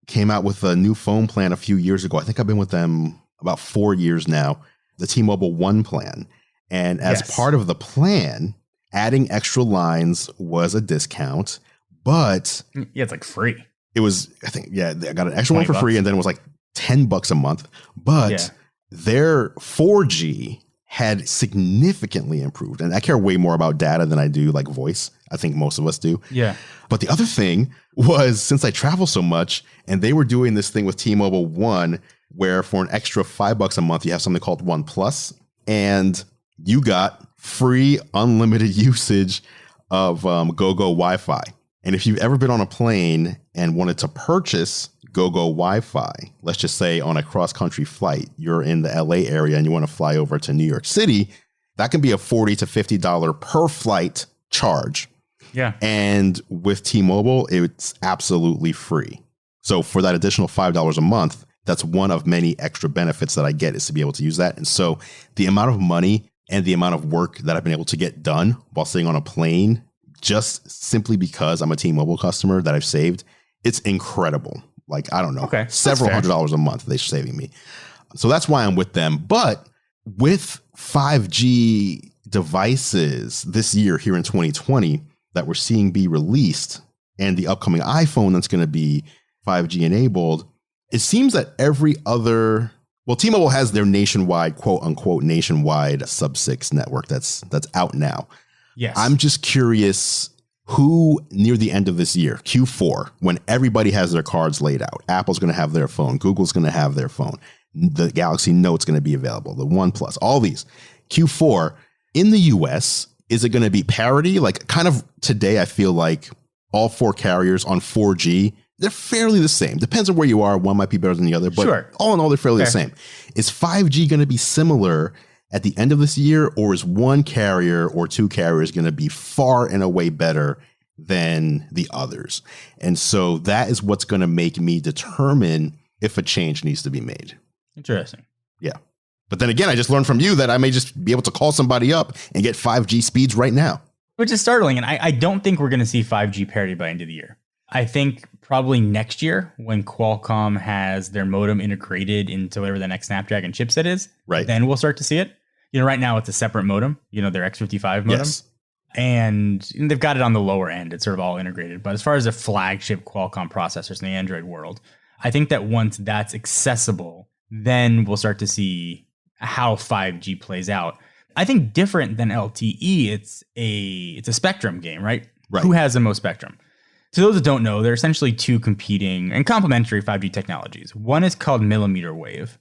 came out with a new phone plan a few years ago. I think I've been with them about 4 years now, the T-Mobile One plan. And as part of the plan, adding extra lines was a discount, but it's free. It was, I think, I got an extra one for free, and then it was $10 a month. But their 4G had significantly improved. And I care way more about data than I do voice. I think most of us do. Yeah. But the other thing was, since I travel so much, and they were doing this thing with T-Mobile One, where for an extra $5 a month, you have something called One Plus, and you got free unlimited usage of GoGo Wi-Fi. And if you've ever been on a plane and wanted to purchase GoGo Wi-Fi, let's just say on a cross-country flight, you're in the LA area and you want to fly over to New York City, that can be a $40 to $50 per flight charge. Yeah. And with T-Mobile, it's absolutely free. So for that additional $5 a month, that's one of many extra benefits that I get, is to be able to use that. And so the amount of money and the amount of work that I've been able to get done while sitting on a plane, just simply because I'm a T-Mobile customer that I've saved, it's incredible. I don't know, several $100s a month they're saving me. So that's why I'm with them. But with 5G devices this year here in 2020 that we're seeing be released, and the upcoming iPhone that's going to be 5G enabled, it seems that every other, T-Mobile has their nationwide, quote unquote, nationwide sub-6 network that's out now. Yes. I'm just curious who, near the end of this year, Q4, when everybody has their cards laid out, Apple's going to have their phone, Google's going to have their phone, the Galaxy Note's going to be available, the OnePlus, all these. Q4, in the US, is it going to be parity? Kind of today, I feel like all four carriers on 4G, they're fairly the same. Depends on where you are. One might be better than the other, but all in all, they're fairly the same. Is 5G going to be similar at the end of this year, or is one carrier or two carriers going to be far and away better than the others? And so that is what's going to make me determine if a change needs to be made. Interesting. Yeah. But then again, I just learned from you that I may just be able to call somebody up and get 5G speeds right now. Which is startling. And I don't think we're going to see 5G parity by end of the year. I think probably next year when Qualcomm has their modem integrated into whatever the next Snapdragon chipset is, Right. then we'll start to see it. Right now it's a separate modem, their X55 modem. Yes. And they've got it on the lower end. It's sort of all integrated. But as far as the flagship Qualcomm processors in the Android world, I think that once that's accessible, then we'll start to see how 5G plays out. I think different than LTE, it's a spectrum game, right? Right. Who has the most spectrum? To those that don't know, there are essentially two competing and complementary 5G technologies. One is called millimeter wave,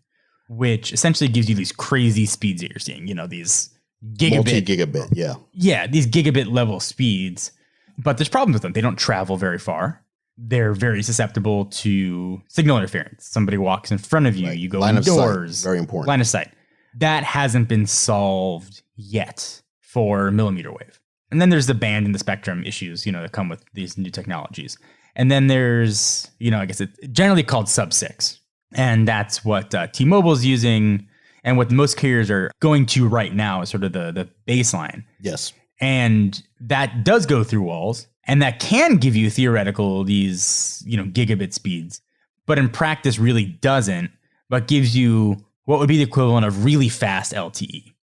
which essentially gives you these crazy speeds that you're seeing, these gigabit. Multi-gigabit, yeah. Yeah, these gigabit level speeds. But there's problems with them. They don't travel very far. They're very susceptible to signal interference. Somebody walks in front of you, you go Line indoors. Of sight, very important. Line of sight. That hasn't been solved yet for millimeter wave. And then there's the band and the spectrum issues, that come with these new technologies. And then there's, I guess it's generally called sub-6. And that's what T-Mobile's using and what most carriers are going to right now is sort of the baseline. Yes. And that does go through walls and that can give you theoretical these, gigabit speeds, but in practice really doesn't, but gives you what would be the equivalent of really fast LTE,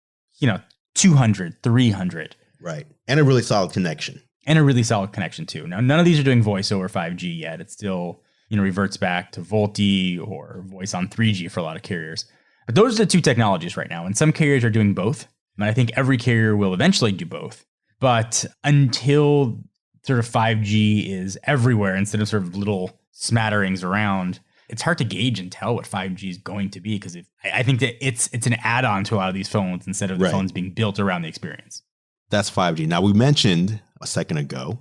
200, 300. Right. And a really solid connection. And a really solid connection too. Now, none of these are doing voice over 5G yet. It still, reverts back to VoLTE or voice on 3G for a lot of carriers. But those are the two technologies right now. And some carriers are doing both. And I think every carrier will eventually do both. But until sort of 5G is everywhere instead of sort of little smatterings around, it's hard to gauge and tell what 5G is going to be because I think that it's an add-on to a lot of these phones instead of the phones being built around the experience. That's 5G. Now, we mentioned a second ago,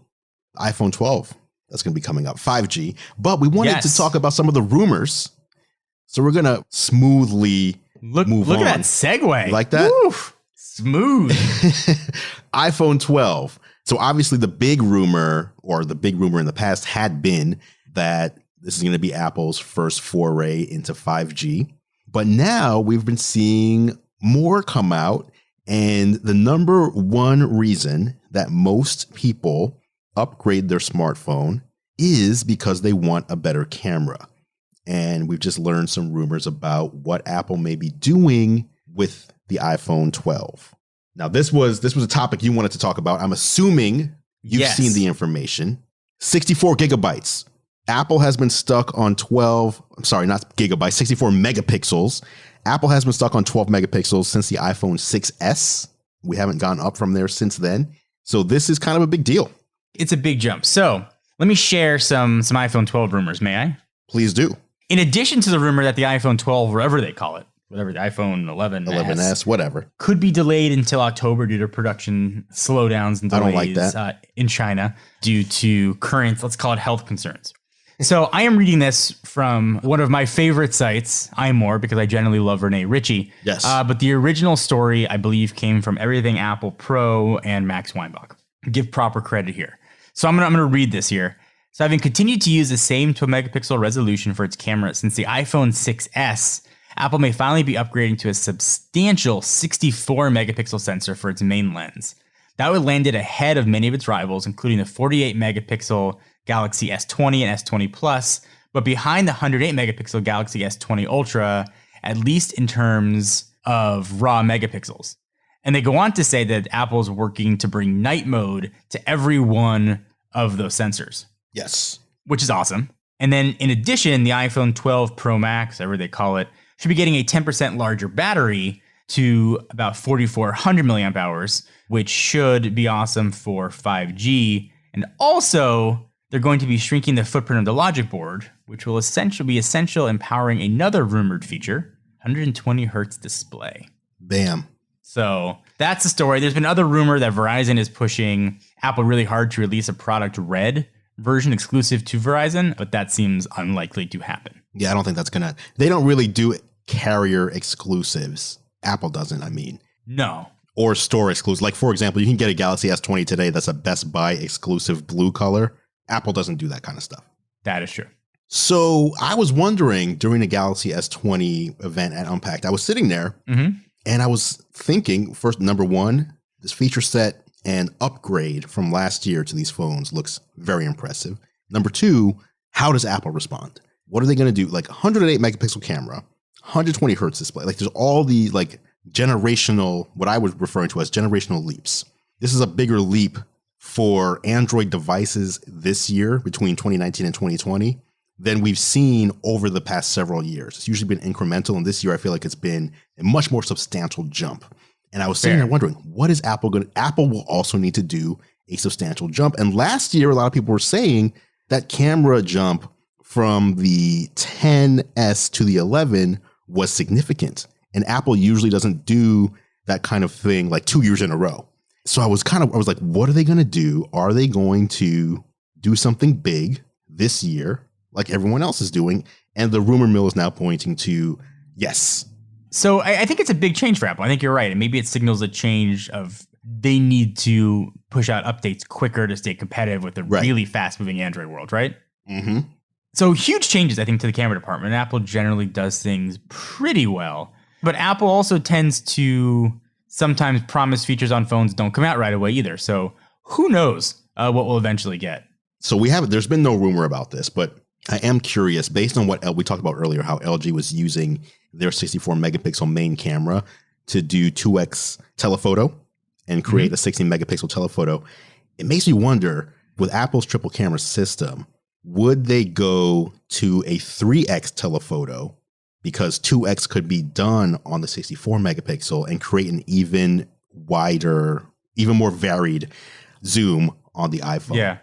iPhone 12. That's going to be coming up, 5G. But we wanted to talk about some of the rumors. So we're going to smoothly move on. Look at that segue. You like that? Oof, smooth. iPhone 12. So obviously the big rumor in the past had been that this is going to be Apple's first foray into 5G. But now we've been seeing more come out. And the number one reason that most people upgrade their smartphone is because they want a better camera. And we've just learned some rumors about what Apple may be doing with the iPhone 12. Now, this was a topic you wanted to talk about. I'm assuming you've seen the information. 64 gigabytes. Apple has been stuck on 64 megapixels. Apple has been stuck on 12 megapixels since the iPhone 6S. We haven't gone up from there since then. So this is kind of a big deal. It's a big jump. So let me share some iPhone 12 rumors, may I? Please do. In addition to the rumor that the iPhone 12, whatever they call it, whatever the iPhone 11S, whatever, could be delayed until October due to production slowdowns and delays I don't like that. In China due to current, let's call it health concerns. So I am reading this from one of my favorite sites, iMore, because I generally love Rene Ritchie. Yes. But the original story, I believe, came from Everything Apple Pro and Max Weinbach. Give proper credit here. So I'm gonna read this here. So having continued to use the same 12 megapixel resolution for its camera since the iPhone 6S, Apple may finally be upgrading to a substantial 64 megapixel sensor for its main lens. That would land it ahead of many of its rivals, including the 48 megapixel Galaxy S20 and S20 Plus, but behind the 108 megapixel Galaxy S20 Ultra, at least in terms of raw megapixels. And they go on to say that Apple's working to bring night mode to every one of those sensors. Yes. Which is awesome. And then in addition, the iPhone 12 Pro Max, whatever they call it, should be getting a 10% larger battery to about 4,400 milliamp hours, which should be awesome for 5G. And also, they're going to be shrinking the footprint of the logic board, which will be essential in powering another rumored feature, 120 hertz display. Bam. So that's the story. There's been other rumor that Verizon is pushing Apple really hard to release a product red version exclusive to Verizon, but that seems unlikely to happen. Yeah, I don't think that's they don't really do carrier exclusives. Apple doesn't, I mean. No. Or store exclusive. Like, for example, you can get a Galaxy S20 today that's a Best Buy exclusive blue color. Apple doesn't do that kind of stuff. That is true. So I was wondering during the Galaxy S20 event at Unpacked, I was sitting there and I was thinking, first, number one, this feature set and upgrade from last year to these phones looks very impressive. Number two, how does Apple respond? What are they going to do? Like 108 megapixel camera, 120 hertz display. Like there's all the like generational, what I was referring to as generational leaps. This is a bigger leap for Android devices this year between 2019 and 2020 than we've seen over the past several years. It's usually been incremental, and this year I feel like it's been a much more substantial jump. And I was sitting there wondering, what is Apple going to? Apple will also need to do a substantial jump. And last year, a lot of people were saying that camera jump from the 10S to the 11 was significant. And Apple usually doesn't do that kind of thing like 2 years in a row. So I was like, what are they going to do? Are they going to do something big this year like everyone else is doing? And the rumor mill is now pointing to yes. So I think it's a big change for Apple. I think you're right. And maybe it signals a change of they need to push out updates quicker to stay competitive with the really fast moving Android world, right? Mm-hmm. So huge changes, I think, to the camera department. Apple generally does things pretty well. But Apple also tends to sometimes promise features on phones don't come out right away either. So who knows what we'll eventually get. So there's been no rumor about this, but I am curious, based on what we talked about earlier, how LG was using their 64 megapixel main camera to do 2x telephoto and create a 16 megapixel telephoto. It makes me wonder, with Apple's triple camera system, would they go to a 3x telephoto because 2x could be done on the 64 megapixel and create an even wider, even more varied zoom on the iPhone? Yeah.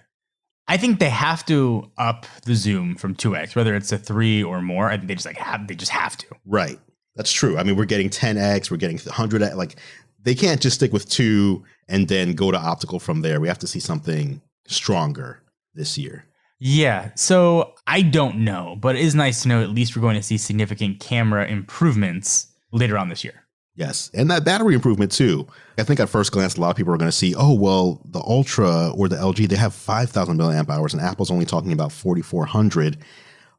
I think they have to up the zoom from 2x, whether it's a 3 or more. I think they just have to. Right. That's true. I mean, we're getting 10x, we're getting 100x. Like, they can't just stick with 2 and then go to optical from there. We have to see something stronger this year. Yeah. So I don't know, but it is nice to know at least we're going to see significant camera improvements later on this year. Yes. And that battery improvement too. I think at first glance, a lot of people are going to see, oh, well, the Ultra or the LG, they have 5,000 milliamp hours and Apple's only talking about 4,400.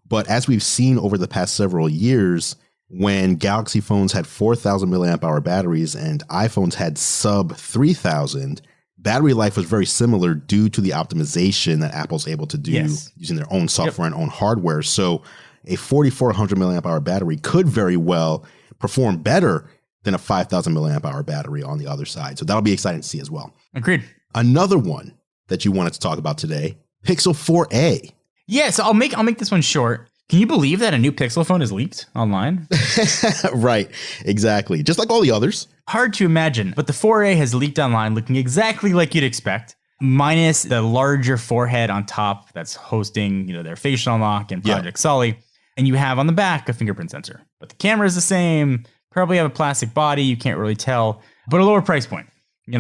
But as we've seen over the past several years, when Galaxy phones had 4,000 milliamp hour batteries and iPhones had sub 3,000, battery life was very similar due to the optimization that Apple's able to do using their own software and own hardware. So a 4,400 milliamp hour battery could very well perform better than a 5,000 milliamp hour battery on the other side. So that'll be exciting to see as well. Agreed. Another one that you wanted to talk about today, Pixel 4a. Yeah, so I'll make this one short. Can you believe that a new Pixel phone is leaked online? Right, exactly. Just like all the others. Hard to imagine, but the 4a has leaked online looking exactly like you'd expect, minus the larger forehead on top that's hosting, their facial unlock and Project Sully. And you have on the back a fingerprint sensor. But the camera is the same. Probably have a plastic body, you can't really tell, but a lower price point.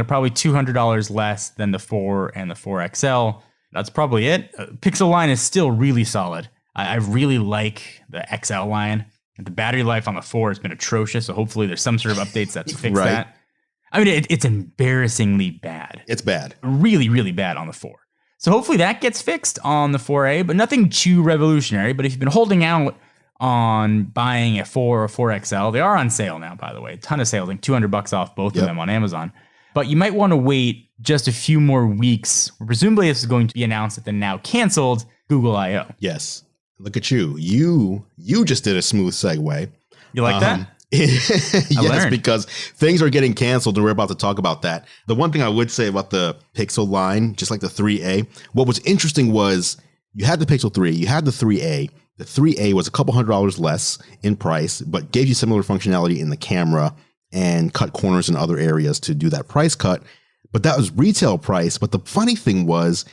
Probably $200 less than the 4 and the 4XL. That's probably it. Pixel line is still really solid. I really like the XL line. The battery life on the 4 has been atrocious, so hopefully there's some sort of updates that fix that. I mean, it's embarrassingly bad. It's bad. Really, really bad on the 4. So hopefully that gets fixed on the 4A, but nothing too revolutionary. But if you've been holding out on buying a 4 or 4XL, they are on sale now, by the way. A ton of sales, like $200 off both of them on Amazon. But you might want to wait just a few more weeks. Presumably this is going to be announced at the now canceled Google I/O. Yes. Look at you. You just did a smooth segue. You like that? Yes, because things are getting canceled and we're about to talk about that. The one thing I would say about the Pixel line, just like the 3A, what was interesting was you had the Pixel 3, you had the 3A. The 3A was a couple $100 less in price, but gave you similar functionality in the camera and cut corners in other areas to do that price cut. But that was retail price. But the funny thing was,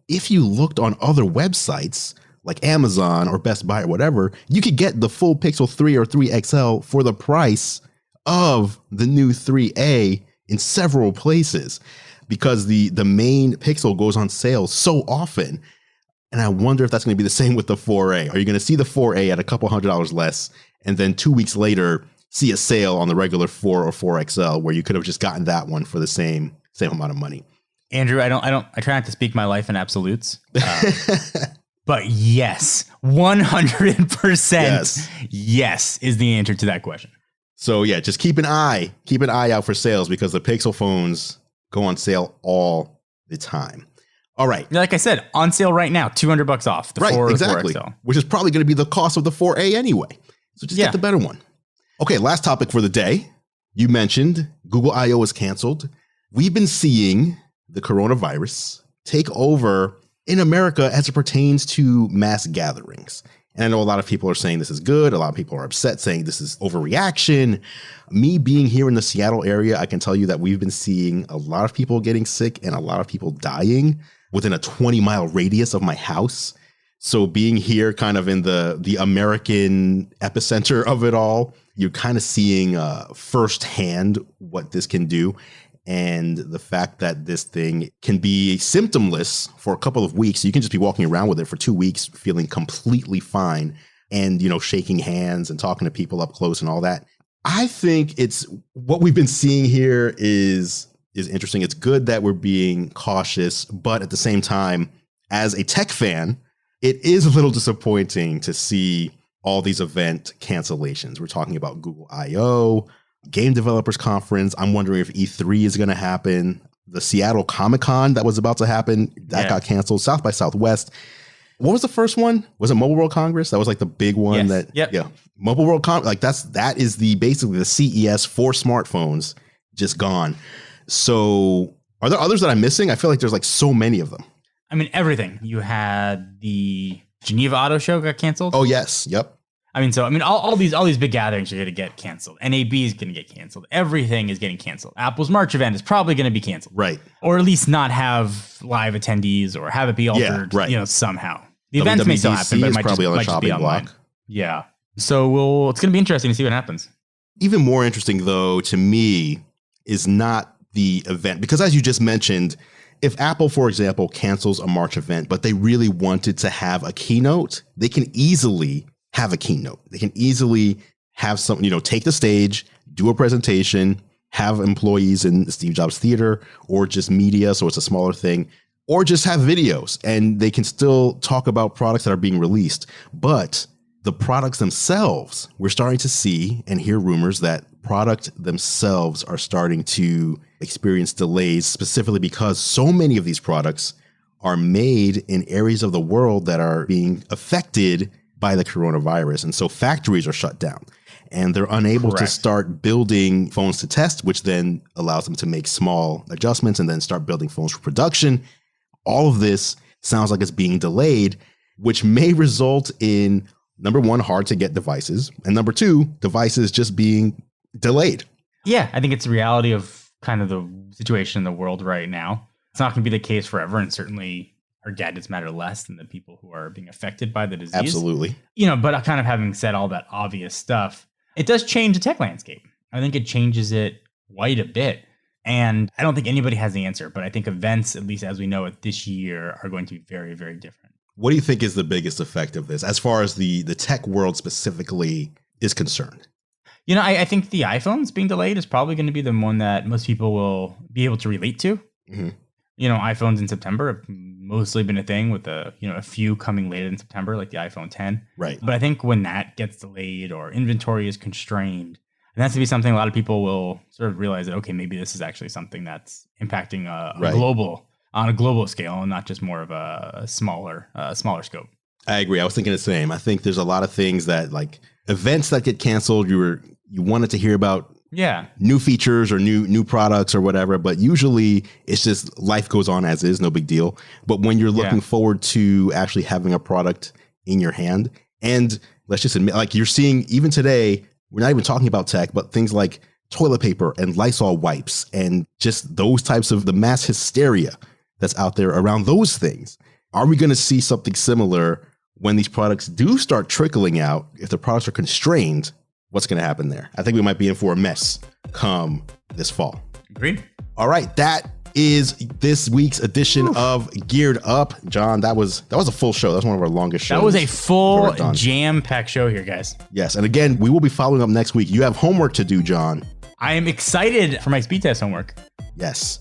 if you looked on other websites like Amazon or Best Buy or whatever, you could get the full Pixel 3 or 3XL for the price of the new 3A in several places because the main Pixel goes on sale so often. And I wonder if that's going to be the same with the 4A. Are you going to see the 4A at a couple $100 less and then 2 weeks later see a sale on the regular 4 or 4XL where you could have just gotten that one for the same amount of money? Andrew, I try not to speak my life in absolutes. But yes, 100% yes is the answer to that question. So yeah, just keep an eye out for sales because the Pixel phones go on sale all the time. All right. Like I said, on sale right now, $200 off. The Right, 4 exactly. 4XL. Which is probably going to be the cost of the 4A anyway. So just get the better one. Okay, last topic for the day. You mentioned Google I.O. is canceled. We've been seeing the coronavirus take over in America as it pertains to mass gatherings. And I know a lot of people are saying this is good. A lot of people are upset, saying this is overreaction. Me being here in the Seattle area, I can tell you that we've been seeing a lot of people getting sick and a lot of people dying within a 20-mile radius of my house. So being here kind of in the American epicenter of it all, you're kind of seeing firsthand what this can do. And the fact that this thing can be symptomless for a couple of weeks. You can just be walking around with it for 2 weeks, feeling completely fine and, shaking hands and talking to people up close and all that. I think it's what we've been seeing here is interesting. It's good that we're being cautious, but at the same time, as a tech fan, it is a little disappointing to see all these event cancellations. We're talking about Google I.O., Game Developers Conference. I'm wondering if E3 is going to happen. The Seattle Comic-Con that was about to happen, that got canceled. South by Southwest. What was the first one? Was it Mobile World Congress? That was like the big one. Mobile World Congress. Like that is basically the CES for smartphones just gone. So are there others that I'm missing? I feel like there's like so many of them. I mean, everything. You had the Geneva Auto Show got canceled. Oh, yes. Yep. All these big gatherings are going to get canceled. NAB is going to get canceled. Everything is getting canceled. Apple's March event is probably going to be canceled. Right. Or at least not have live attendees or have it be altered, somehow. The events may still happen, but it might just be online. Yeah. So it's going to be interesting to see what happens. Even more interesting, though, to me, is not the event. Because as you just mentioned, if Apple, for example, cancels a March event, but they really wanted to have a keynote, they can easily have a keynote. They can easily have something, take the stage, do a presentation, have employees in Steve Jobs Theater or just media, so it's a smaller thing, or just have videos and they can still talk about products that are being released. But the products themselves, we're starting to see and hear rumors that product themselves are starting to experience delays, specifically because so many of these products are made in areas of the world that are being affected by the coronavirus. And so factories are shut down and they're unable to start building phones to test, which then allows them to make small adjustments and then start building phones for production. All of this sounds like it's being delayed, which may result in, number one, hard to get devices, and number two, devices just being delayed. Yeah, I think it's the reality of kind of the situation in the world right now. It's not going to be the case forever, and certainly our gadgets matter less than the people who are being affected by the disease. Absolutely. But kind of having said all that obvious stuff, it does change the tech landscape. I think it changes it quite a bit. And I don't think anybody has the answer, but I think events, at least as we know it this year, are going to be very, very different. What do you think is the biggest effect of this as far as the tech world specifically is concerned? I think the iPhones being delayed is probably going to be the one that most people will be able to relate to. Mm-hmm. iPhones in September have mostly been a thing with a few coming later in September, like the iPhone 10. Right. But I think when that gets delayed or inventory is constrained, and that's to be something a lot of people will sort of realize that, okay, maybe this is actually something that's impacting on a global scale and not just more of a smaller scope. I agree. I was thinking the same. I think there's a lot of things that, like, events that get canceled, you wanted to hear about new features or new products or whatever, but usually it's just life goes on as is, no big deal. But when you're looking forward to actually having a product in your hand, and let's just admit, like, you're seeing even today, we're not even talking about tech, but things like toilet paper and Lysol wipes and just those types of the mass hysteria that's out there around those things. Are we going to see something similar when these products do start trickling out? If the products are constrained, what's going to happen there? I think we might be in for a mess come this fall. Agreed. All right. That is this week's edition of Geared Up. John, that was a full show. That was one of our longest shows. That was a full jam-packed show here, guys. Yes. And again, we will be following up next week. You have homework to do, John. I am excited for my speed test homework. Yes.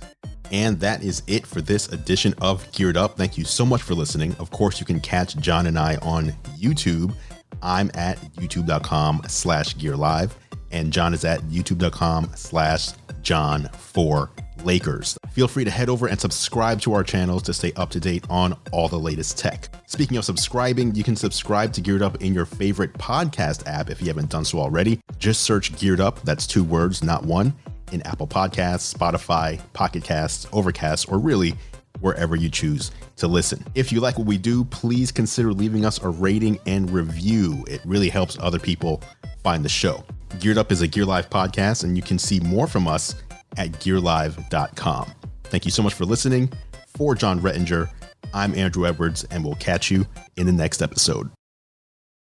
And that is it for this edition of Geared Up. Thank you so much for listening. Of course, you can catch John and I on YouTube. I'm at youtube.com/gearlive and John is at youtube.com/John4live. Lakers. Feel free to head over and subscribe to our channels to stay up to date on all the latest tech. Speaking of subscribing, you can subscribe to Geared Up in your favorite podcast app if you haven't done so already. Just search Geared Up, that's 2 words, not one, in Apple Podcasts, Spotify, Pocket Casts, Overcast, or really wherever you choose to listen. If you like what we do, please consider leaving us a rating and review. It really helps other people find the show. Geared Up is a Gear Live podcast, and you can see more from us at gearlive.com. Thank you so much for listening. For John Rettinger, I'm Andrew Edwards, and we'll catch you in the next episode.